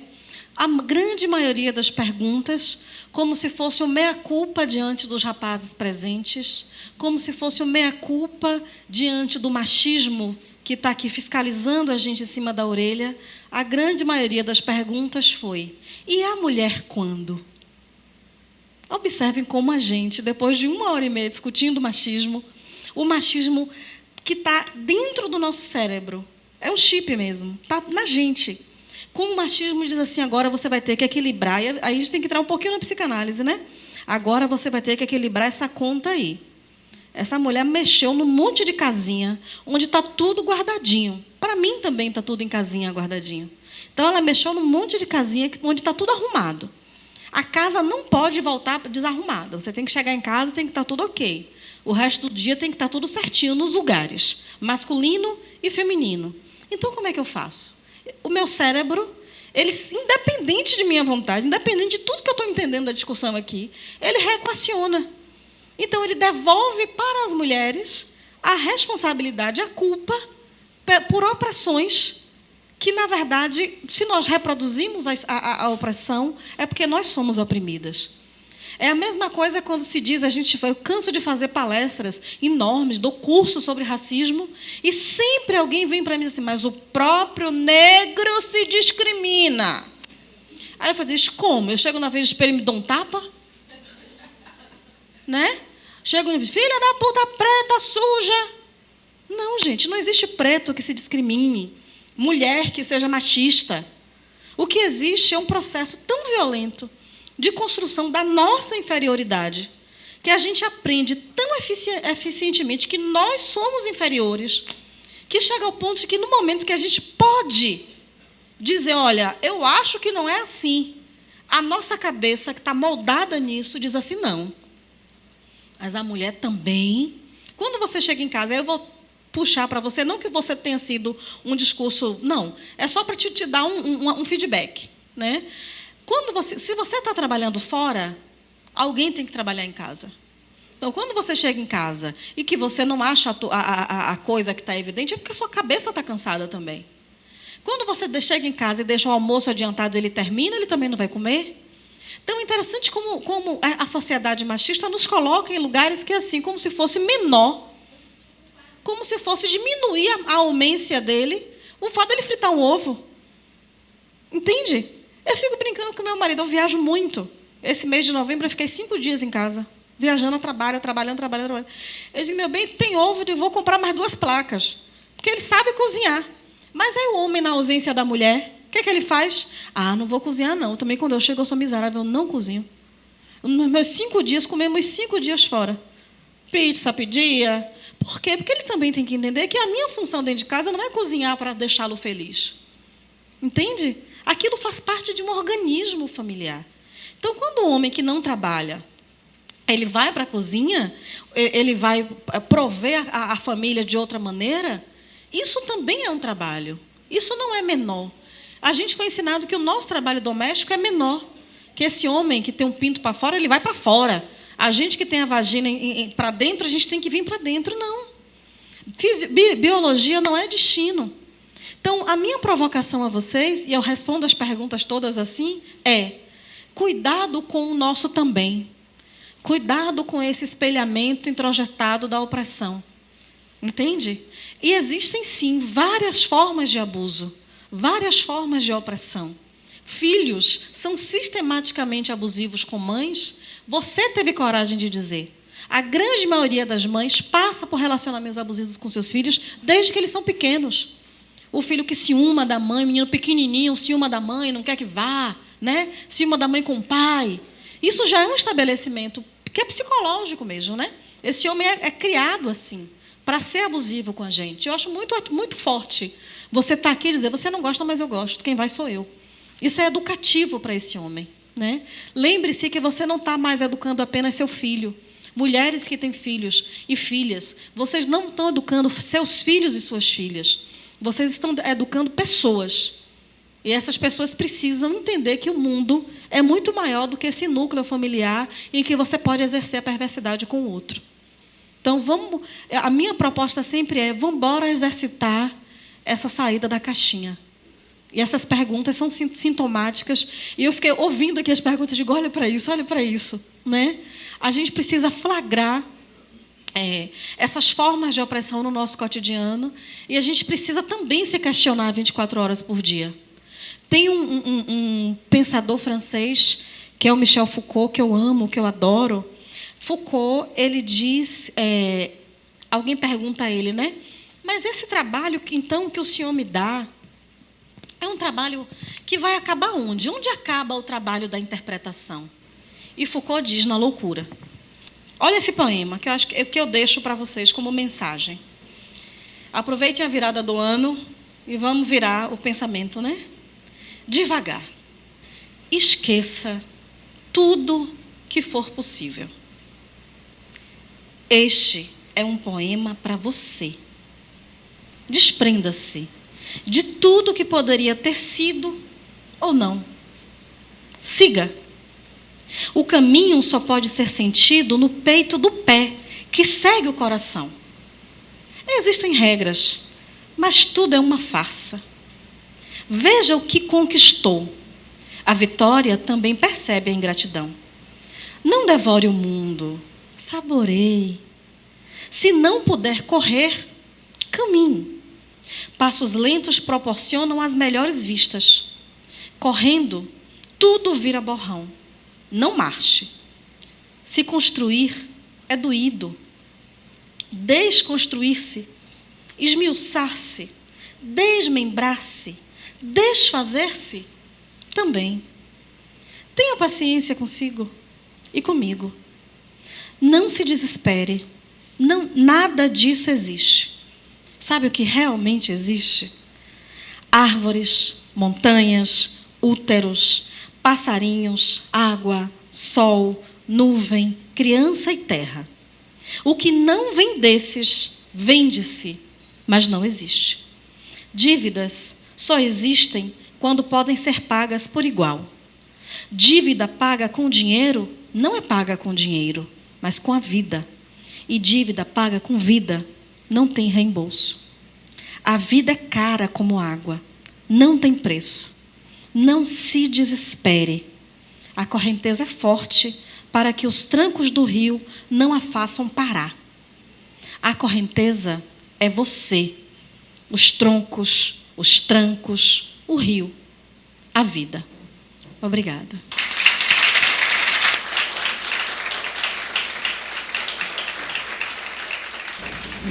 a grande maioria das perguntas, como se fosse um meia-culpa diante dos rapazes presentes, como se fosse um meia-culpa diante do machismo que está aqui fiscalizando a gente em cima da orelha, a grande maioria das perguntas foi, e a mulher quando? Observem como a gente, depois de 1h30 discutindo o machismo que está dentro do nosso cérebro, é um chip mesmo, está na gente. Como o machismo diz assim, agora você vai ter que equilibrar, e aí a gente tem que entrar um pouquinho na psicanálise, né? Agora você vai ter que equilibrar essa conta aí. Essa mulher mexeu num monte de casinha, onde está tudo guardadinho. Para mim também está tudo em casinha guardadinho. Então, ela mexeu num monte de casinha onde está tudo arrumado. A casa não pode voltar desarrumada. Você tem que chegar em casa e tem que estar tudo ok. O resto do dia tem que estar tudo certinho nos lugares, masculino e feminino. Então, como é que eu faço? O meu cérebro, ele, independente de minha vontade, independente de tudo que eu estou entendendo da discussão aqui, ele reequaciona. Então, ele devolve para as mulheres a responsabilidade, a culpa por opressões que, na verdade, se nós reproduzimos a opressão, é porque nós somos oprimidas. É a mesma coisa quando se diz, eu canso de fazer palestras enormes, dou curso sobre racismo, e sempre alguém vem para mim assim, mas o próprio negro se discrimina. Aí eu falo, como? Eu chego na vez do espelho e me dou um tapa? Né? Chego e digo, filha da puta preta, suja. Não, gente, não existe preto que se discrimine, mulher que seja machista. O que existe é um processo tão violento de construção da nossa inferioridade, que a gente aprende tão eficientemente que nós somos inferiores, que chega ao ponto de que, no momento que a gente pode dizer, olha, eu acho que não é assim, a nossa cabeça, que está moldada nisso, diz assim, não. Mas a mulher também. Quando você chega em casa, eu vou puxar para você, não que você tenha sido um discurso, não, é só para te dar um feedback, né? Se você está trabalhando fora, alguém tem que trabalhar em casa. Então, quando você chega em casa e que você não acha a coisa que está evidente, é porque a sua cabeça está cansada também. Quando você chega em casa e deixa o almoço adiantado, ele termina, ele também não vai comer. Então, é interessante como a sociedade machista nos coloca em lugares que é assim, como se fosse menor, como se fosse diminuir a aumência dele, o fato dele fritar um ovo. Entende? Eu fico brincando com meu marido, eu viajo muito. Esse mês de novembro eu fiquei 5 dias em casa, viajando a trabalho, trabalhando. Eu digo, meu bem, tem ovo, eu vou comprar mais 2 placas, porque ele sabe cozinhar. Mas aí o homem, na ausência da mulher, o que ele faz? Ah, não vou cozinhar não, também quando eu chego eu sou miserável, eu não cozinho. Nos meus 5 dias, comemos 5 dias fora. Pizza, pedia. Por quê? Porque ele também tem que entender que a minha função dentro de casa não é cozinhar para deixá-lo feliz. Entende? Aquilo faz parte de um organismo familiar. Então, quando o homem que não trabalha, ele vai para a cozinha, ele vai prover a família de outra maneira, isso também é um trabalho. Isso não é menor. A gente foi ensinado que o nosso trabalho doméstico é menor. Que esse homem que tem um pinto para fora, ele vai para fora. A gente que tem a vagina para dentro, a gente tem que vir para dentro. Não. Biologia não é destino. Então, a minha provocação a vocês, e eu respondo as perguntas todas assim, é cuidado com o nosso também. Cuidado com esse espelhamento introjetado da opressão. Entende? E existem, sim, várias formas de abuso, várias formas de opressão. Filhos são sistematicamente abusivos com mães. Você teve coragem de dizer. A grande maioria das mães passa por relacionamentos abusivos com seus filhos desde que eles são pequenos. O filho que ciúma da mãe, o menino pequenininho, ciúma da mãe, não quer que vá, né? Ciúma da mãe com o pai. Isso já é um estabelecimento que é psicológico mesmo, né? Esse homem é criado assim, para ser abusivo com a gente. Eu acho muito, muito forte você estar aqui e dizer, você não gosta, mas eu gosto, quem vai sou eu. Isso é educativo para esse homem, né? Lembre-se que você não está mais educando apenas seu filho. Mulheres que têm filhos e filhas, vocês não estão educando seus filhos e suas filhas. Vocês estão educando pessoas. E essas pessoas precisam entender que o mundo é muito maior do que esse núcleo familiar em que você pode exercer a perversidade com o outro. Então, a minha proposta sempre é, vamos embora exercitar essa saída da caixinha. E essas perguntas são sintomáticas. E eu fiquei ouvindo aqui as perguntas e digo, olha para isso, né? A gente precisa flagrar essas formas de opressão no nosso cotidiano e a gente precisa também se questionar 24 horas por dia. Tem um pensador francês, que é o Michel Foucault, que eu amo, que eu adoro. Foucault, ele diz, alguém pergunta a ele, né? Mas esse trabalho, então, que o senhor me dá, é um trabalho que vai acabar onde? Onde acaba o trabalho da interpretação? E Foucault diz, na loucura. Olha esse poema, que eu acho que eu deixo para vocês como mensagem. Aproveitem a virada do ano e vamos virar o pensamento, né? Devagar. Esqueça tudo que for possível. Este é um poema para você. Desprenda-se de tudo que poderia ter sido ou não. Siga. O caminho só pode ser sentido no peito do pé, que segue o coração. Existem regras, mas tudo é uma farsa. Veja o que conquistou. A vitória também percebe a ingratidão. Não devore o mundo, saboreie. Se não puder correr, caminhe. Passos lentos proporcionam as melhores vistas. Correndo, tudo vira borrão. Não marche. Se construir é doído. Desconstruir-se, esmiuçar-se, desmembrar-se, desfazer-se também. Tenha paciência consigo e comigo. Não se desespere. Nada disso existe. Sabe o que realmente existe? Árvores, montanhas, úteros, passarinhos, água, sol, nuvem, criança e terra. O que não vem desses, vende-se, mas não existe. Dívidas só existem quando podem ser pagas por igual. Dívida paga com dinheiro não é paga com dinheiro, mas com a vida. E dívida paga com vida não tem reembolso. A vida é cara como água, não tem preço. Não se desespere. A correnteza é forte para que os trancos do rio não a façam parar. A correnteza é você, os troncos, os trancos, o rio, a vida. Obrigada.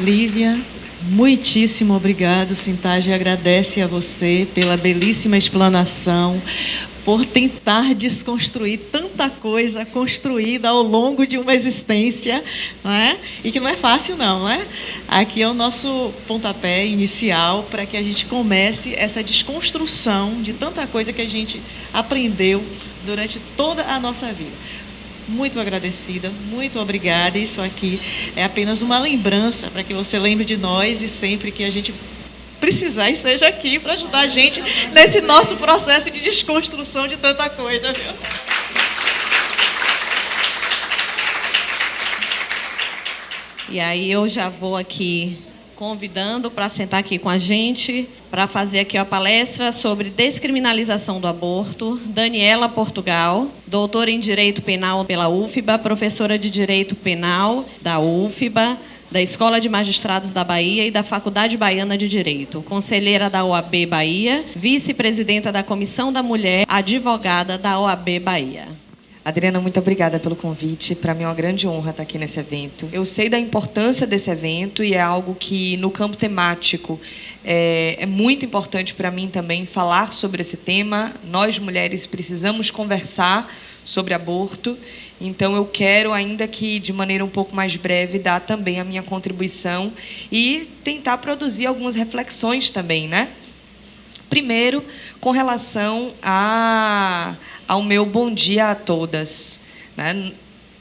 Lívia, muitíssimo obrigado. Sintage agradece a você pela belíssima explanação, por tentar desconstruir tanta coisa construída ao longo de uma existência, não é? E que não é fácil, não é? Aqui é o nosso pontapé inicial para que a gente comece essa desconstrução de tanta coisa que a gente aprendeu durante toda a nossa vida. Muito agradecida, muito obrigada. Isso aqui é apenas uma lembrança para que você lembre de nós e sempre que a gente precisar esteja aqui para ajudar a gente nesse nosso processo de desconstrução de tanta coisa, viu? E aí eu já vou aqui convidando para sentar aqui com a gente, para fazer aqui a palestra sobre descriminalização do aborto, Daniela Portugal, doutora em Direito Penal pela UFBA, professora de Direito Penal da UFBA, da Escola de Magistrados da Bahia e da Faculdade Baiana de Direito, conselheira da OAB Bahia, vice-presidenta da Comissão da Mulher, advogada da OAB Bahia. Adriana, muito obrigada pelo convite. Para mim é uma grande honra estar aqui nesse evento. Eu sei da importância desse evento e é algo que, no campo temático, é muito importante para mim também falar sobre esse tema. Nós, mulheres, precisamos conversar sobre aborto. Então, eu quero, ainda que de maneira um pouco mais breve, dar também a minha contribuição e tentar produzir algumas reflexões também, né? Primeiro, com relação ao meu bom dia a todas, né?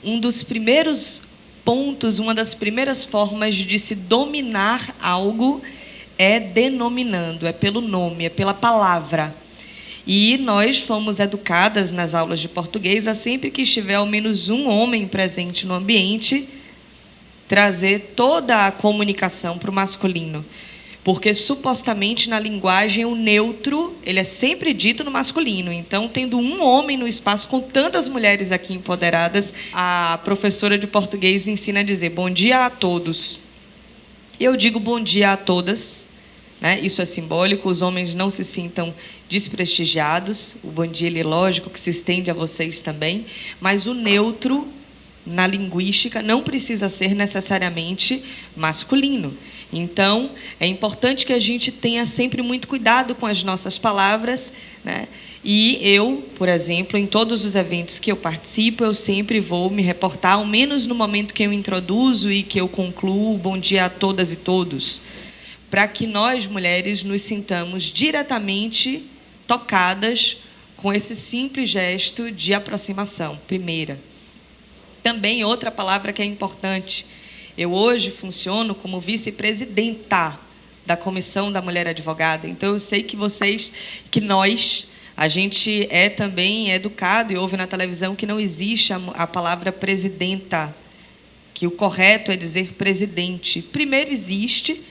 Um dos primeiros pontos, uma das primeiras formas de se dominar algo é denominando, é pelo nome, é pela palavra. E nós fomos educadas nas aulas de português a sempre que estiver ao menos um homem presente no ambiente, trazer toda a comunicação para o masculino. Porque, supostamente, na linguagem, o neutro ele é sempre dito no masculino. Então, tendo um homem no espaço, com tantas mulheres aqui empoderadas, a professora de português ensina a dizer bom dia a todos. Eu digo bom dia a todas, né? Isso é simbólico, os homens não se sintam desprestigiados. O bom dia, ele é lógico que se estende a vocês também. Mas o neutro, na linguística, não precisa ser necessariamente masculino. Então, é importante que a gente tenha sempre muito cuidado com as nossas palavras, né? E eu, por exemplo, em todos os eventos que eu participo, eu sempre vou me reportar, ao menos no momento que eu introduzo e que eu concluo, bom dia a todas e todos, para que nós, mulheres, nos sintamos diretamente tocadas com esse simples gesto de aproximação, primeira. Também outra palavra que é importante. Eu hoje funciono como vice-presidenta da Comissão da Mulher Advogada. Então, eu sei que a gente é também educado e ouve na televisão que não existe a palavra presidenta, que o correto é dizer presidente. Primeiro existe,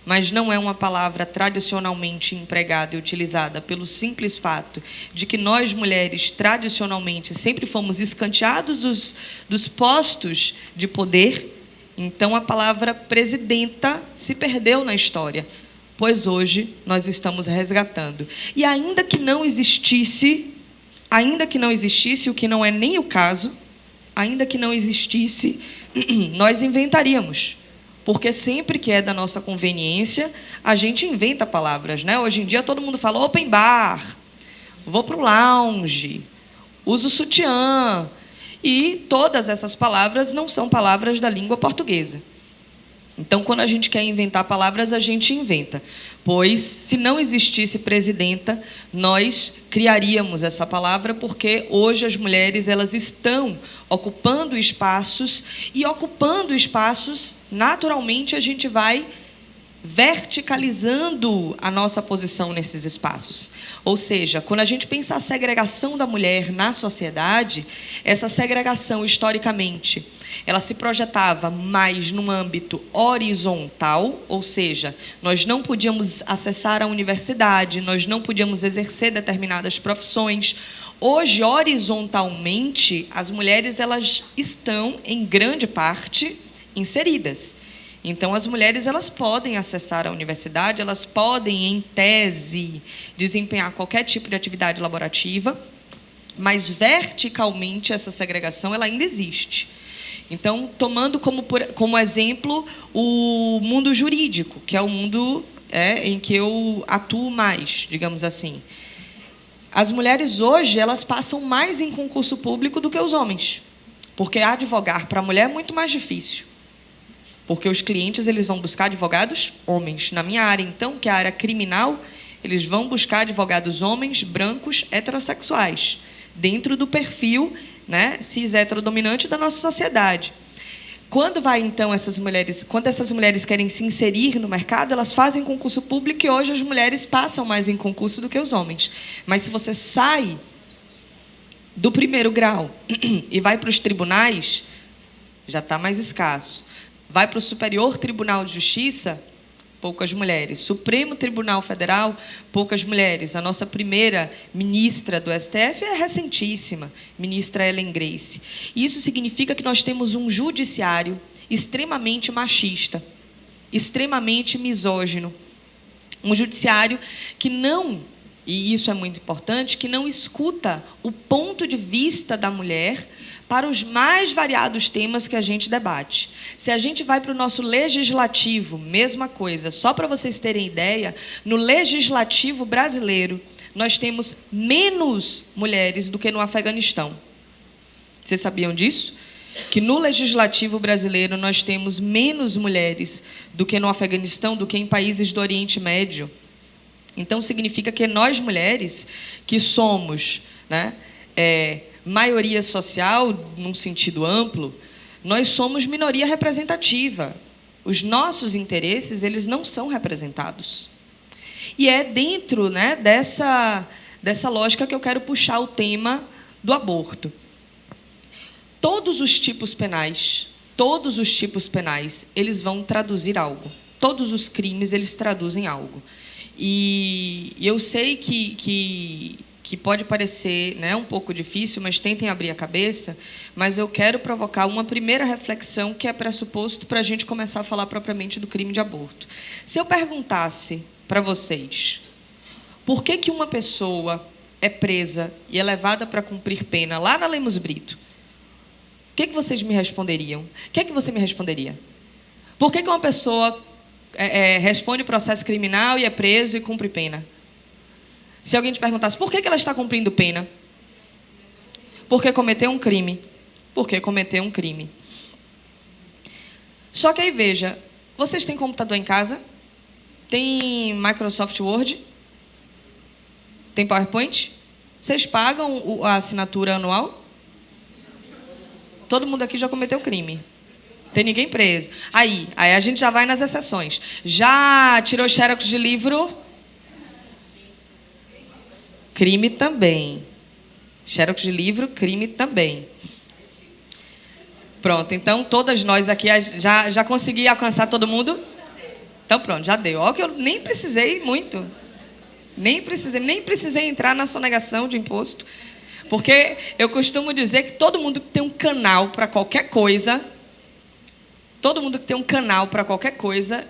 mas não é uma palavra tradicionalmente empregada e utilizada pelo simples fato de que nós, mulheres, tradicionalmente, sempre fomos escanteados dos postos de poder. Então, a palavra presidenta se perdeu na história, pois hoje nós estamos resgatando. E ainda que não existisse, o que não é nem o caso, ainda que não existisse, nós inventaríamos. Porque sempre que é da nossa conveniência, a gente inventa palavras, né? Hoje em dia todo mundo fala open bar, vou para o lounge, uso sutiã. E todas essas palavras não são palavras da língua portuguesa. Então, quando a gente quer inventar palavras, a gente inventa. Pois, se não existisse presidenta, nós criaríamos essa palavra, porque hoje as mulheres elas estão ocupando espaços, e ocupando espaços, naturalmente, a gente vai verticalizando a nossa posição nesses espaços. Ou seja, quando a gente pensa a segregação da mulher na sociedade, essa segregação, historicamente, ela se projetava mais num âmbito horizontal, ou seja, nós não podíamos acessar a universidade, nós não podíamos exercer determinadas profissões. Hoje, horizontalmente, as mulheres elas estão, em grande parte, inseridas. Então, as mulheres elas podem acessar a universidade, elas podem, em tese, desempenhar qualquer tipo de atividade laborativa, mas verticalmente essa segregação ela ainda existe. Então, tomando como exemplo o mundo jurídico, que é o mundo em que eu atuo mais, digamos assim. As mulheres hoje elas passam mais em concurso público do que os homens, porque advogar para a mulher é muito mais difícil. Porque os clientes eles vão buscar advogados homens. Na minha área, então, que é a área criminal, eles vão buscar advogados homens, brancos, heterossexuais, dentro do perfil, né, cis-heterodominante da nossa sociedade. Quando essas mulheres querem se inserir no mercado, elas fazem concurso público e hoje as mulheres passam mais em concurso do que os homens. Mas se você sai do primeiro grau e vai para os tribunais, já está mais escasso. Vai para o Superior Tribunal de Justiça, poucas mulheres. Supremo Tribunal Federal, poucas mulheres. A nossa primeira ministra do STF é recentíssima, ministra Ellen Grace. Isso significa que nós temos um judiciário extremamente machista, extremamente misógino. Um judiciário que não, e isso é muito importante, que não escuta o ponto de vista da mulher para os mais variados temas que a gente debate. Se a gente vai para o nosso legislativo, mesma coisa, só para vocês terem ideia, no legislativo brasileiro, nós temos menos mulheres do que no Afeganistão. Vocês sabiam disso? Que no legislativo brasileiro nós temos menos mulheres do que no Afeganistão, do que em países do Oriente Médio. Então, significa que nós, mulheres, que somos, né, maioria social, num sentido amplo, nós somos minoria representativa. Os nossos interesses, eles não são representados. E é dentro, né, dessa lógica que eu quero puxar o tema do aborto. Todos os tipos penais, eles vão traduzir algo. Todos os crimes, eles traduzem algo. E eu sei que pode parecer, né, um pouco difícil, mas tentem abrir a cabeça, mas eu quero provocar uma primeira reflexão que é pressuposto para a gente começar a falar propriamente do crime de aborto. Se eu perguntasse para vocês por que uma pessoa é presa e é levada para cumprir pena lá na Lemos Brito, o que vocês me responderiam? O que você me responderia? Por que uma pessoa responde processo criminal e é preso e cumpre pena? Se alguém te perguntasse por que ela está cumprindo pena? Porque cometeu um crime. Porque cometeu um crime. Só que aí, veja, vocês têm computador em casa? Tem Microsoft Word? Tem PowerPoint? Vocês pagam a assinatura anual? Todo mundo aqui já cometeu crime. Tem ninguém preso. Aí a gente já vai nas exceções. Já tirou xerox de livro? Crime também. Xerox de livro, crime também. Pronto, então todas nós aqui já consegui alcançar todo mundo? Então pronto, já deu. Ó, que eu nem precisei muito. Nem precisei entrar na sonegação de imposto. Porque eu costumo dizer que todo mundo que tem um canal para qualquer coisa,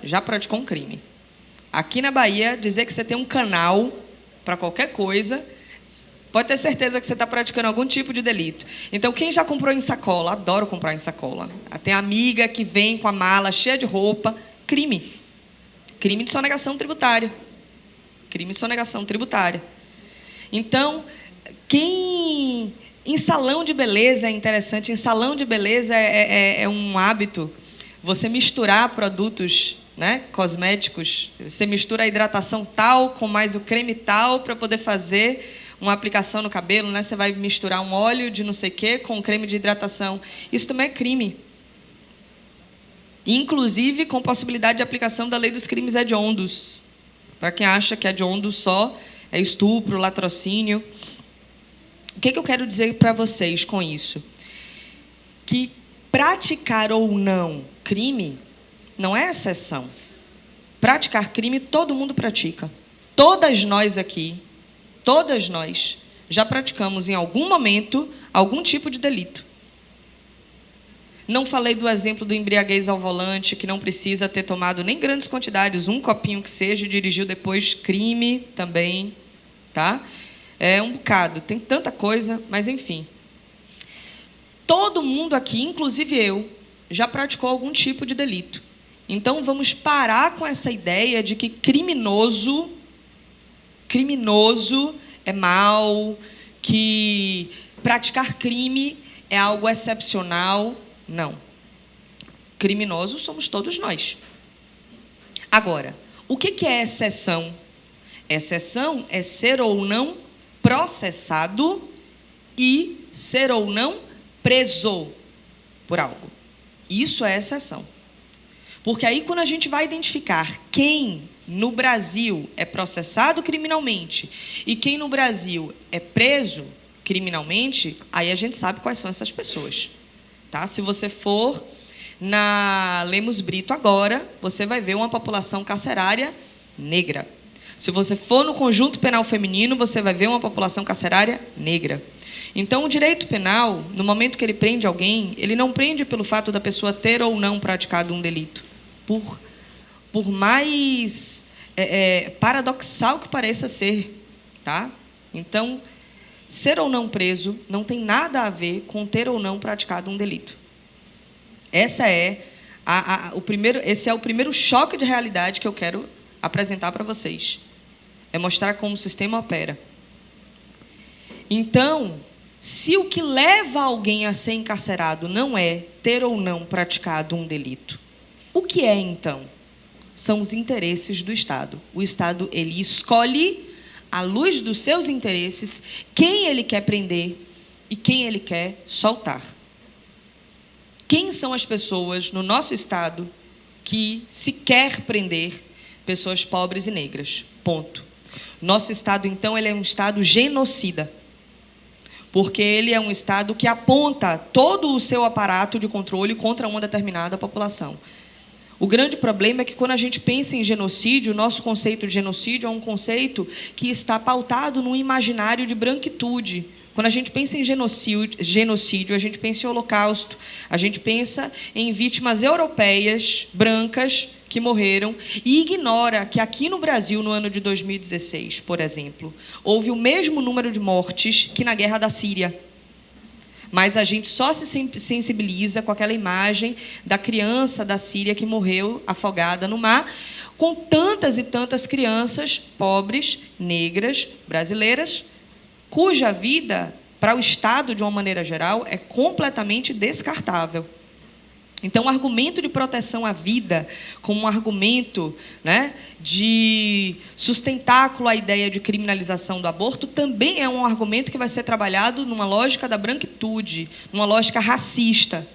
já praticou um crime. Aqui na Bahia, dizer que você tem um canal para qualquer coisa, pode ter certeza que você está praticando algum tipo de delito. Então, quem já comprou em sacola? Adoro comprar em sacola. Tem amiga que vem com a mala cheia de roupa. Crime. Crime de sonegação tributária. Crime de sonegação tributária. Então, em salão de beleza é interessante. Em salão de beleza é um hábito você misturar produtos, né, cosméticos. Você mistura a hidratação tal com mais o creme tal para poder fazer uma aplicação no cabelo, né? Você vai misturar um óleo de não sei o quê com creme de hidratação. Isso também é crime. Inclusive com possibilidade de aplicação da lei dos crimes hediondos. Para quem acha que hediondo só é estupro, latrocínio. O que eu quero dizer para vocês com isso? Que praticar ou não crime não é exceção. Praticar crime todo mundo pratica. Todas nós aqui, todas nós, já praticamos em algum momento algum tipo de delito. Não falei do exemplo do embriaguez ao volante, que não precisa ter tomado nem grandes quantidades, um copinho que seja, e dirigiu depois, crime também, tá? É um bocado, tem tanta coisa, mas enfim. Todo mundo aqui, inclusive eu, já praticou algum tipo de delito. Então, vamos parar com essa ideia de que criminoso é mal, que praticar crime é algo excepcional. Não. Criminosos somos todos nós. Agora, o que é exceção? Exceção é ser ou não processado e ser ou não preso por algo. Isso é exceção. Porque aí, quando a gente vai identificar quem no Brasil é processado criminalmente e quem no Brasil é preso criminalmente, aí a gente sabe quais são essas pessoas. Tá? Se você for na Lemos Brito agora, você vai ver uma população carcerária negra. Se você for no conjunto penal feminino, você vai ver uma população carcerária negra. Então, o direito penal, no momento que ele prende alguém, ele não prende pelo fato da pessoa ter ou não praticado um delito. Por mais paradoxal que pareça ser, tá? Então, ser ou não preso não tem nada a ver com ter ou não praticado um delito. Esse é o primeiro choque de realidade que eu quero apresentar para vocês. É mostrar como o sistema opera. Então, se o que leva alguém a ser encarcerado não é ter ou não praticado um delito, o que é, então? São os interesses do Estado. O Estado, ele escolhe, à luz dos seus interesses, quem ele quer prender e quem ele quer soltar. Quem são as pessoas no nosso Estado que se quer prender pessoas pobres e negras? Ponto. Nosso Estado, então, ele é um Estado genocida, porque ele é um Estado que aponta todo o seu aparato de controle contra uma determinada população. O grande problema é que, quando a gente pensa em genocídio, o nosso conceito de genocídio é um conceito que está pautado no imaginário de branquitude. Quando a gente pensa em genocídio, a gente pensa em holocausto, a gente pensa em vítimas europeias, brancas, que morreram, e ignora que aqui no Brasil, no ano de 2016, por exemplo, houve o mesmo número de mortes que na guerra da Síria. Mas a gente só se sensibiliza com aquela imagem da criança da Síria que morreu afogada no mar, com tantas e tantas crianças pobres, negras, brasileiras, cuja vida, para o Estado, de uma maneira geral, é completamente descartável. Então, o argumento de proteção à vida, como um argumento, né, de sustentáculo à ideia de criminalização do aborto, também é um argumento que vai ser trabalhado numa lógica da branquitude, numa lógica racista,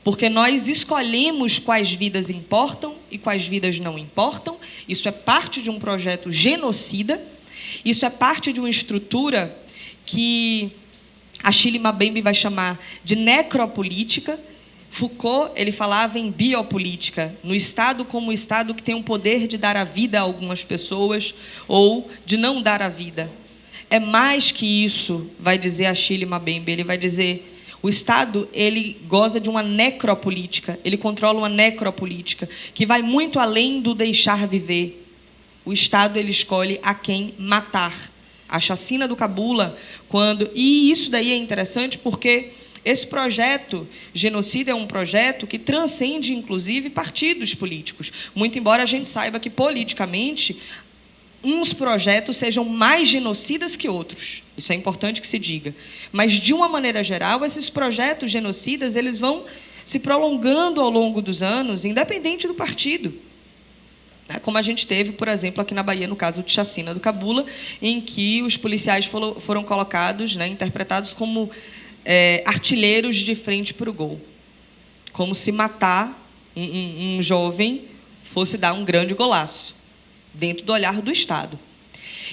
porque nós escolhemos quais vidas importam e quais vidas não importam. Isso é parte de um projeto genocida, isso é parte de uma estrutura que Achille Mbembe vai chamar de necropolítica. Foucault, ele falava em biopolítica, no Estado como o Estado que tem o poder de dar a vida a algumas pessoas ou de não dar a vida. É mais que isso, vai dizer Achille Mbembe. Ele vai dizer, o Estado, ele goza de uma necropolítica, ele controla uma necropolítica que vai muito além do deixar viver. O Estado, ele escolhe a quem matar. A chacina do Cabula, e isso daí é interessante porque esse projeto genocida é um projeto que transcende, inclusive, partidos políticos. Muito embora a gente saiba que, politicamente, uns projetos sejam mais genocidas que outros. Isso é importante que se diga. Mas, de uma maneira geral, esses projetos genocidas eles vão se prolongando ao longo dos anos, independente do partido. Como a gente teve, por exemplo, aqui na Bahia, no caso de chacina do Cabula, em que os policiais foram colocados, interpretados como artilheiros de frente para o gol. Como se matar um jovem fosse dar um grande golaço, dentro do olhar do Estado.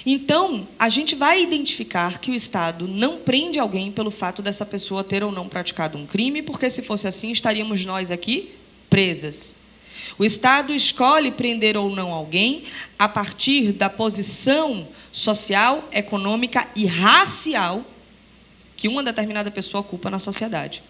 Então, a gente vai identificar que o Estado não prende alguém pelo fato dessa pessoa ter ou não praticado um crime, porque, se fosse assim, estaríamos nós aqui presas. O Estado escolhe prender ou não alguém a partir da posição social, econômica e racial que uma determinada pessoa ocupa na sociedade.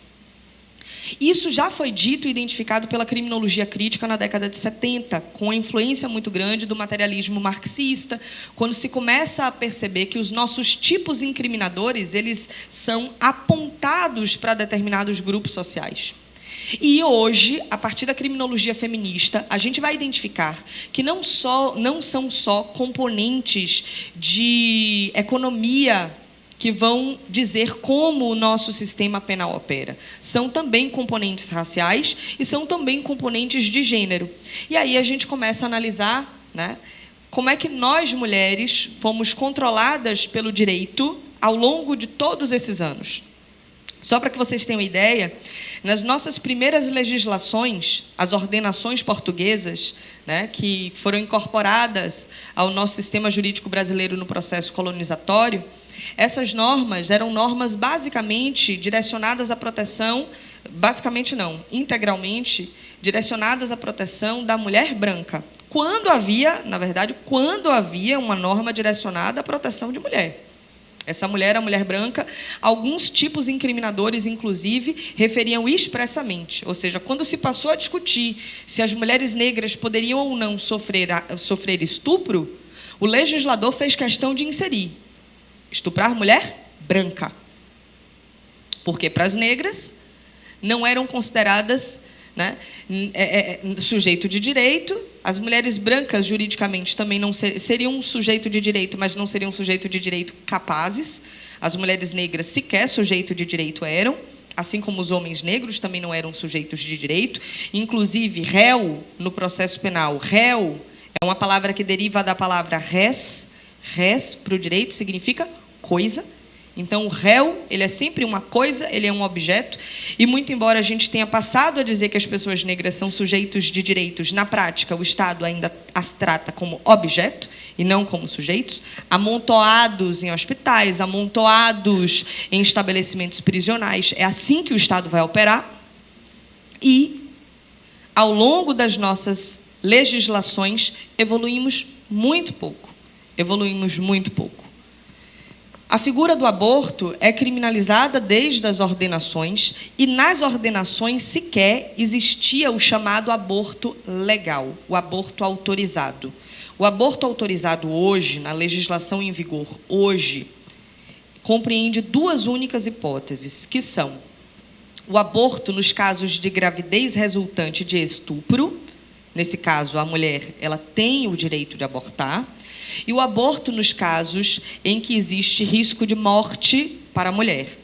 Isso já foi dito e identificado pela criminologia crítica na década de 70, com a influência muito grande do materialismo marxista, quando se começa a perceber que os nossos tipos incriminadores eles são apontados para determinados grupos sociais. E hoje, a partir da criminologia feminista, a gente vai identificar que não são só componentes de economia que vão dizer como o nosso sistema penal opera. São também componentes raciais e são também componentes de gênero. E aí a gente começa a analisar, como é que nós, mulheres, fomos controladas pelo direito ao longo de todos esses anos. Só para que vocês tenham ideia, nas nossas primeiras legislações, as ordenações portuguesas, que foram incorporadas ao nosso sistema jurídico brasileiro no processo colonizatório, essas normas eram normas basicamente direcionadas à proteção basicamente não, integralmente direcionadas à proteção da mulher branca. Quando havia uma norma direcionada à proteção de mulher. Essa mulher, a mulher branca, alguns tipos incriminadores, inclusive, referiam expressamente. Ou seja, quando se passou a discutir se as mulheres negras poderiam ou não sofrer estupro, o legislador fez questão de inserir estuprar mulher branca. Porque para as negras não eram consideradas, né, sujeito de direito. As mulheres brancas, juridicamente, também não seriam um sujeito de direito, mas não seriam um sujeito de direito capazes. As mulheres negras sequer sujeito de direito eram, assim como os homens negros também não eram sujeitos de direito. Inclusive, réu, no processo penal, réu é uma palavra que deriva da palavra res. Res, para o direito, significa coisa. Então, o réu, ele é sempre uma coisa, ele é um objeto, e muito embora a gente tenha passado a dizer que as pessoas negras são sujeitos de direitos, na prática, o Estado ainda as trata como objeto e não como sujeitos, amontoados em hospitais, amontoados em estabelecimentos prisionais. É assim que o Estado vai operar. E, ao longo das nossas legislações, evoluímos muito pouco. A figura do aborto é criminalizada desde as ordenações, e nas ordenações sequer existia o chamado aborto legal, o aborto autorizado. O aborto autorizado hoje, na legislação em vigor hoje, compreende duas únicas hipóteses, que são o aborto nos casos de gravidez resultante de estupro. Nesse caso, a mulher ela tem o direito de abortar. E o aborto nos casos em que existe risco de morte para a mulher.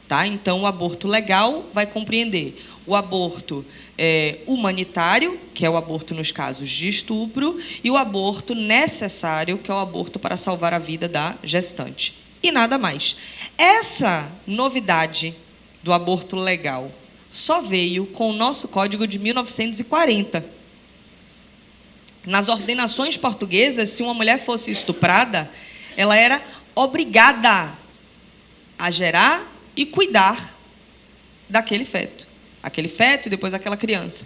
Tá? Então, o aborto legal vai compreender o aborto humanitário, que é o aborto nos casos de estupro, e o aborto necessário, que é o aborto para salvar a vida da gestante. E nada mais. Essa novidade do aborto legal só veio com o nosso Código de 1940. Nas ordenações portuguesas, se uma mulher fosse estuprada, ela era obrigada a gerar e cuidar daquele feto. Aquele feto e depois aquela criança.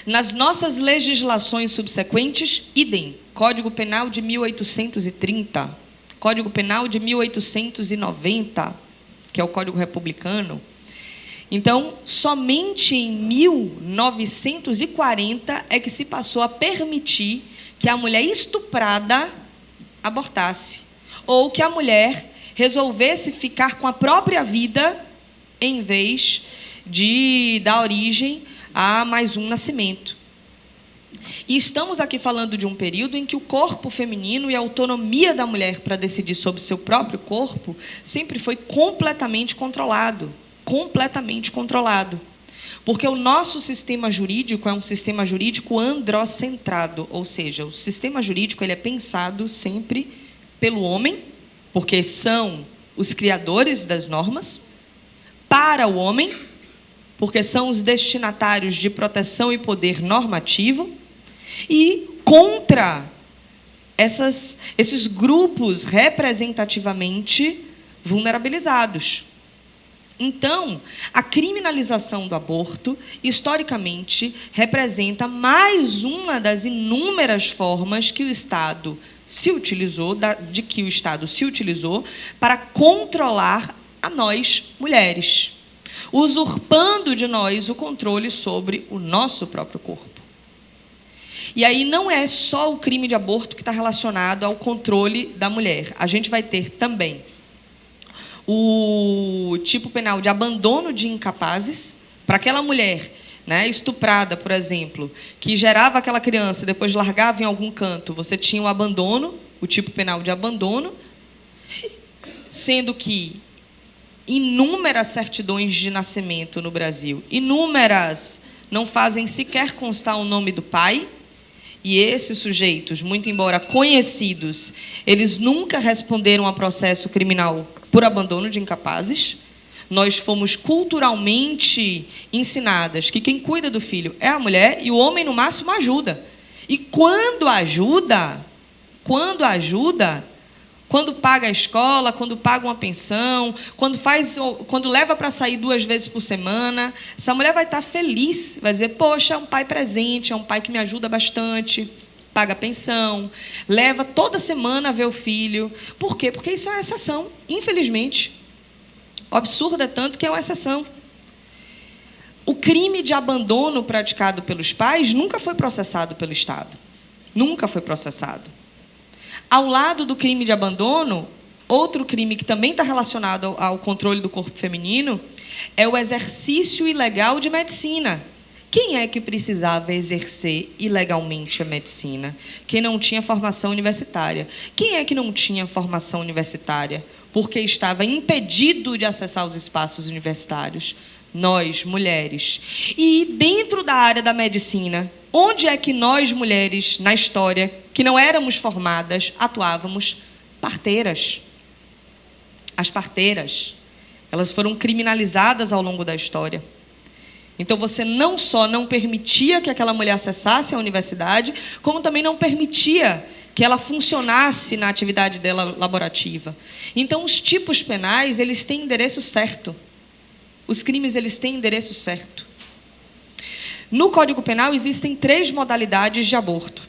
Nas nossas legislações subsequentes, idem. Código Penal de 1830, Código Penal de 1890, que é o Código Republicano. Então, somente em 1940 é que se passou a permitir que a mulher estuprada abortasse, ou que a mulher resolvesse ficar com a própria vida em vez de dar origem a mais um nascimento. E estamos aqui falando de um período em que o corpo feminino e a autonomia da mulher para decidir sobre seu próprio corpo sempre foi completamente controlado. Porque o nosso sistema jurídico é um sistema jurídico androcentrado, ou seja, o sistema jurídico ele é pensado sempre pelo homem, porque são os criadores das normas, para o homem, porque são os destinatários de proteção e poder normativo, e contra esses grupos representativamente vulnerabilizados. Então, a criminalização do aborto, historicamente, representa mais uma das inúmeras formas que o Estado se utilizou, para controlar a nós, mulheres, usurpando de nós o controle sobre o nosso próprio corpo. E aí não é só o crime de aborto que está relacionado ao controle da mulher. A gente vai ter também o tipo penal de abandono de incapazes, para aquela mulher, né, estuprada, por exemplo, que gerava aquela criança e depois largava em algum canto, você tinha o abandono, o tipo penal de abandono, sendo que inúmeras certidões de nascimento no Brasil, inúmeras, não fazem sequer constar o nome do pai, e esses sujeitos, muito embora conhecidos, eles nunca responderam a processo criminal por abandono de incapazes. Nós fomos culturalmente ensinadas que quem cuida do filho é a mulher e o homem, no máximo, ajuda. E quando ajuda, Quando paga a escola, quando paga uma pensão, quando leva para sair 2 vezes por semana, essa mulher vai estar feliz, vai dizer, poxa, é um pai presente, é um pai que me ajuda bastante, paga a pensão, leva toda semana a ver o filho. Por quê? Porque isso é uma exceção, infelizmente. O absurdo é tanto que é uma exceção. O crime de abandono praticado pelos pais nunca foi processado pelo Estado. Nunca foi processado. Ao lado do crime de abandono, outro crime que também está relacionado ao controle do corpo feminino é o exercício ilegal de medicina. Quem é que precisava exercer ilegalmente a medicina? Quem não tinha formação universitária. Quem é que não tinha formação universitária porque estava impedido de acessar os espaços universitários? Nós, mulheres. E dentro da área da medicina, onde é que nós, mulheres, na história, que não éramos formadas, atuávamos? Parteiras. As parteiras, elas foram criminalizadas ao longo da história. Então, você não só não permitia que aquela mulher acessasse a universidade, como também não permitia que ela funcionasse na atividade dela laborativa. Então, os tipos penais, eles têm endereço certo. Os crimes, eles têm endereço certo. No Código Penal, existem 3 modalidades de aborto.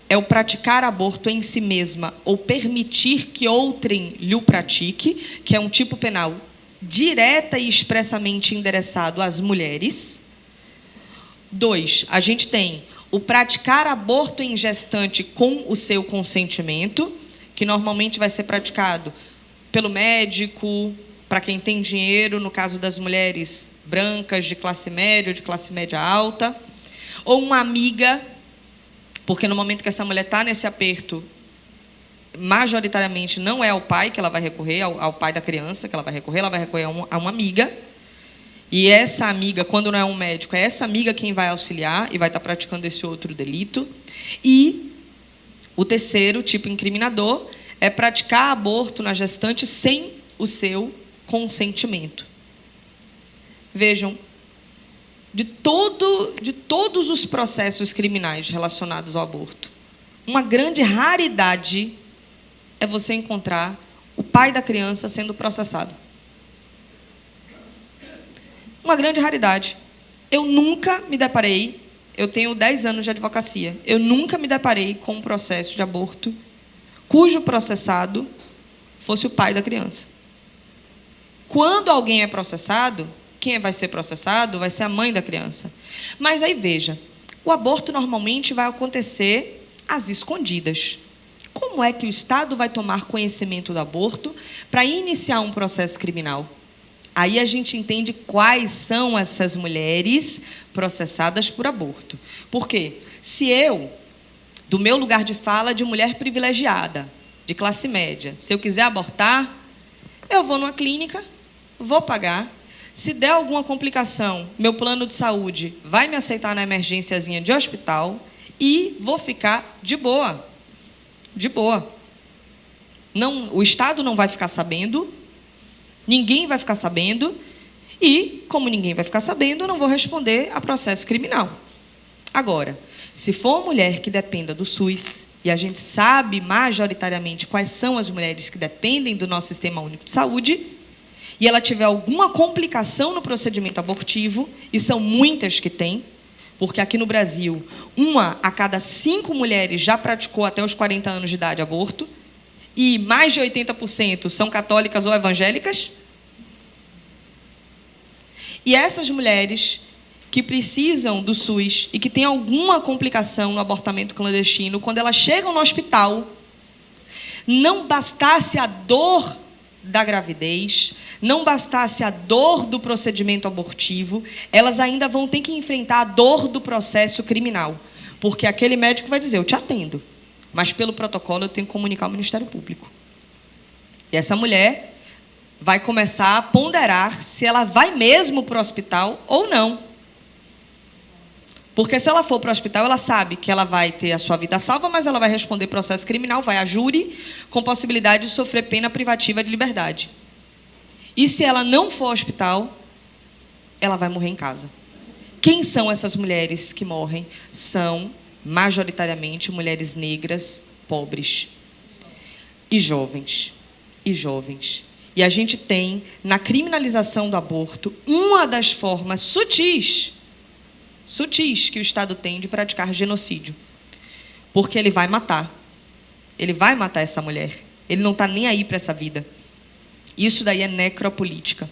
É o praticar aborto em si mesma ou permitir que outrem lhe o pratique, que é um tipo penal direta e expressamente endereçado às mulheres. 2, a gente tem o praticar aborto em gestante com o seu consentimento, que normalmente vai ser praticado pelo médico, para quem tem dinheiro, no caso das mulheres brancas de classe média ou de classe média alta, ou uma amiga, porque no momento que essa mulher está nesse aperto, majoritariamente não é ao pai que ela vai recorrer, ao pai da criança que ela vai recorrer a uma amiga, e essa amiga, quando não é um médico, é essa amiga quem vai auxiliar e vai estar praticando esse outro delito. E o terceiro tipo incriminador é praticar aborto na gestante sem o seu consentimento. Vejam, de todos os processos criminais relacionados ao aborto, uma grande raridade é você encontrar o pai da criança sendo processado. Uma grande raridade. Eu nunca me deparei, eu tenho 10 anos de advocacia, eu nunca me deparei com um processo de aborto cujo processado fosse o pai da criança. Quando alguém é processado, quem vai ser processado vai ser a mãe da criança. Mas aí veja, o aborto normalmente vai acontecer às escondidas. Como é que o Estado vai tomar conhecimento do aborto para iniciar um processo criminal? Aí a gente entende quais são essas mulheres processadas por aborto. Por quê? Se eu, do meu lugar de fala de mulher privilegiada, de classe média, se eu quiser abortar, eu vou numa clínica, vou pagar. Se der alguma complicação, meu plano de saúde vai me aceitar na emergênciazinha de hospital e vou ficar de boa. De boa. Não, o Estado não vai ficar sabendo, ninguém vai ficar sabendo, e, como ninguém vai ficar sabendo, eu não vou responder a processo criminal. Agora, se for uma mulher que dependa do SUS, e a gente sabe majoritariamente quais são as mulheres que dependem do nosso Sistema Único de Saúde, e ela tiver alguma complicação no procedimento abortivo, e são muitas que tem, porque aqui no Brasil, 1 a cada 5 mulheres já praticou até os 40 anos de idade aborto, e mais de 80% são católicas ou evangélicas. E essas mulheres que precisam do SUS e que têm alguma complicação no abortamento clandestino, quando elas chegam no hospital, não bastasse a dor da gravidez, não bastasse a dor do procedimento abortivo, elas ainda vão ter que enfrentar a dor do processo criminal, porque aquele médico vai dizer, eu te atendo, mas pelo protocolo eu tenho que comunicar ao Ministério Público. E essa mulher vai começar a ponderar se ela vai mesmo para o hospital ou não. Porque se ela for para o hospital, ela sabe que ela vai ter a sua vida salva, mas ela vai responder processo criminal, vai a júri, com possibilidade de sofrer pena privativa de liberdade. E se ela não for ao hospital, ela vai morrer em casa. Quem são essas mulheres que morrem? São, majoritariamente, mulheres negras, pobres. e jovens. E jovens. E a gente tem, na criminalização do aborto, uma das formas sutis que o Estado tem de praticar genocídio. Porque ele vai matar. Ele vai matar essa mulher. Ele não está nem aí para essa vida. Isso daí é necropolítica.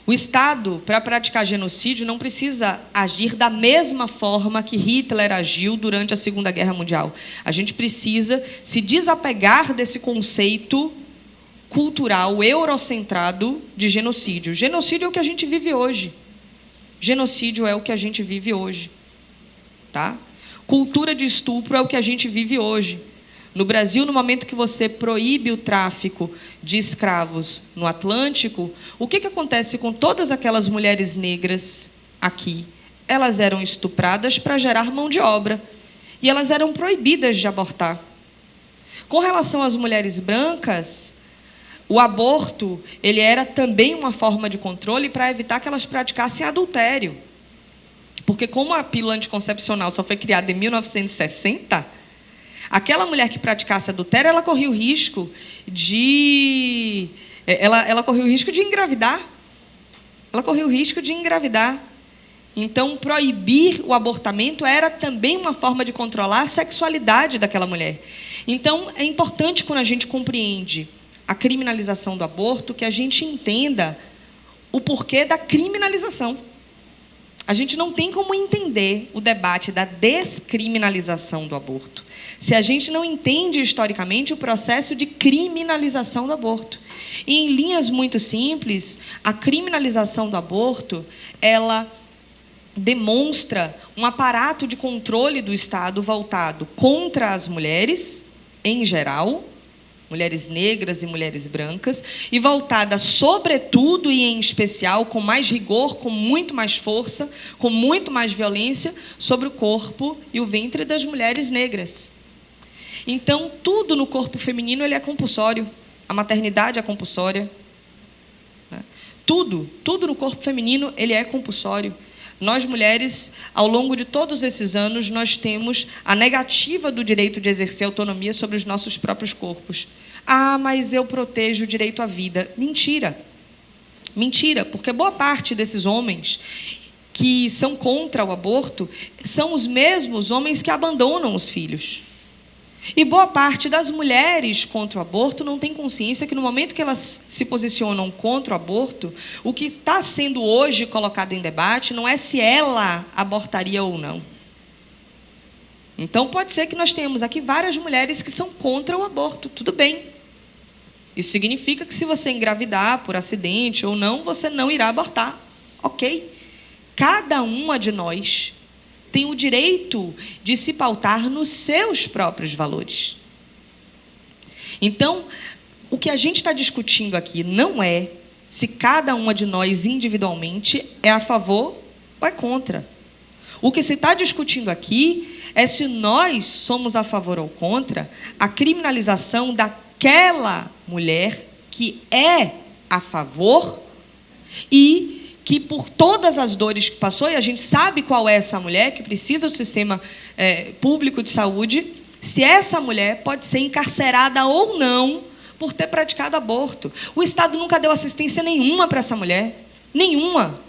O Estado, para praticar genocídio, não precisa agir da mesma forma que Hitler agiu durante a Segunda Guerra Mundial. A gente precisa se desapegar desse conceito cultural eurocentrado de genocídio. Genocídio é o que a gente vive hoje. Genocídio é o que a gente vive hoje. Tá? Cultura de estupro é o que a gente vive hoje. No Brasil, no momento que você proíbe o tráfico de escravos no Atlântico, o que acontece com todas aquelas mulheres negras aqui? Elas eram estupradas para gerar mão de obra. E elas eram proibidas de abortar. Com relação às mulheres brancas, o aborto ele era também uma forma de controle para evitar que elas praticassem adultério. Porque como a pílula anticoncepcional só foi criada em 1960... aquela mulher que praticasse adultério, ela corria o risco de... Ela corria o risco de engravidar. Ela corria o risco de engravidar. Então, proibir o abortamento era também uma forma de controlar a sexualidade daquela mulher. Então, é importante, quando a gente compreende a criminalização do aborto, que a gente entenda o porquê da criminalização. A gente não tem como entender o debate da descriminalização do aborto se a gente não entende historicamente o processo de criminalização do aborto. E, em linhas muito simples, a criminalização do aborto, ela demonstra um aparato de controle do Estado voltado contra as mulheres, em geral, mulheres negras e mulheres brancas, e voltada, sobretudo e em especial, com mais rigor, com muito mais força, com muito mais violência, sobre o corpo e o ventre das mulheres negras. Então, tudo no corpo feminino ele é compulsório. A maternidade é compulsória. Né? Tudo no corpo feminino ele é compulsório. Nós, mulheres, ao longo de todos esses anos, nós temos a negativa do direito de exercer autonomia sobre os nossos próprios corpos. Ah, mas eu protejo o direito à vida. Mentira. Mentira, porque boa parte desses homens que são contra o aborto são os mesmos homens que abandonam os filhos. E boa parte das mulheres contra o aborto não tem consciência que no momento que elas se posicionam contra o aborto, o que está sendo hoje colocado em debate não é se ela abortaria ou não. Então pode ser que nós tenhamos aqui várias mulheres que são contra o aborto, tudo bem. Isso significa que se você engravidar por acidente ou não, você não irá abortar. Ok. Cada uma de nós tem o direito de se pautar nos seus próprios valores. Então, o que a gente está discutindo aqui não é se cada uma de nós individualmente é a favor ou é contra. O que se está discutindo aqui é se nós somos a favor ou contra a criminalização daquela mulher que é a favor e que por todas as dores que passou, e a gente sabe qual é essa mulher, que precisa do sistema público de saúde, se essa mulher pode ser encarcerada ou não por ter praticado aborto. O Estado nunca deu assistência nenhuma para essa mulher, nenhuma.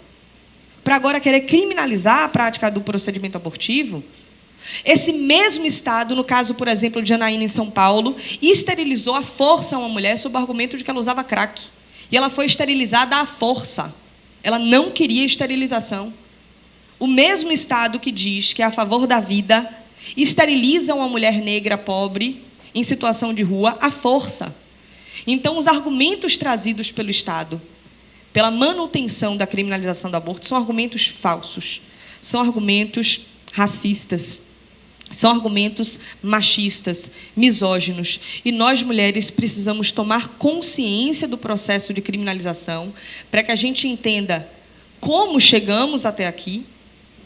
Para agora querer criminalizar a prática do procedimento abortivo, esse mesmo Estado, no caso, por exemplo, de Janaína em São Paulo, esterilizou à força uma mulher sob o argumento de que ela usava crack. E ela foi esterilizada à força. Ela não queria esterilização. O mesmo Estado que diz que é a favor da vida esteriliza uma mulher negra pobre em situação de rua à força. Então, os argumentos trazidos pelo Estado pela manutenção da criminalização do aborto são argumentos falsos, são argumentos racistas, são argumentos machistas, misóginos. E nós, mulheres, precisamos tomar consciência do processo de criminalização para que a gente entenda como chegamos até aqui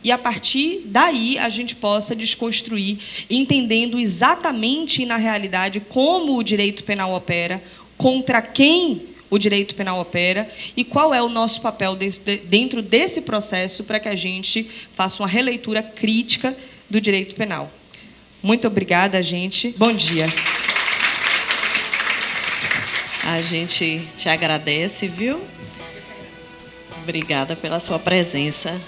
e, a partir daí, a gente possa desconstruir, entendendo exatamente e, na realidade, como o direito penal opera, contra quem o direito penal opera e qual é o nosso papel dentro desse processo para que a gente faça uma releitura crítica do direito penal. Muito obrigada, gente. Bom dia. A gente te agradece, viu? Obrigada pela sua presença.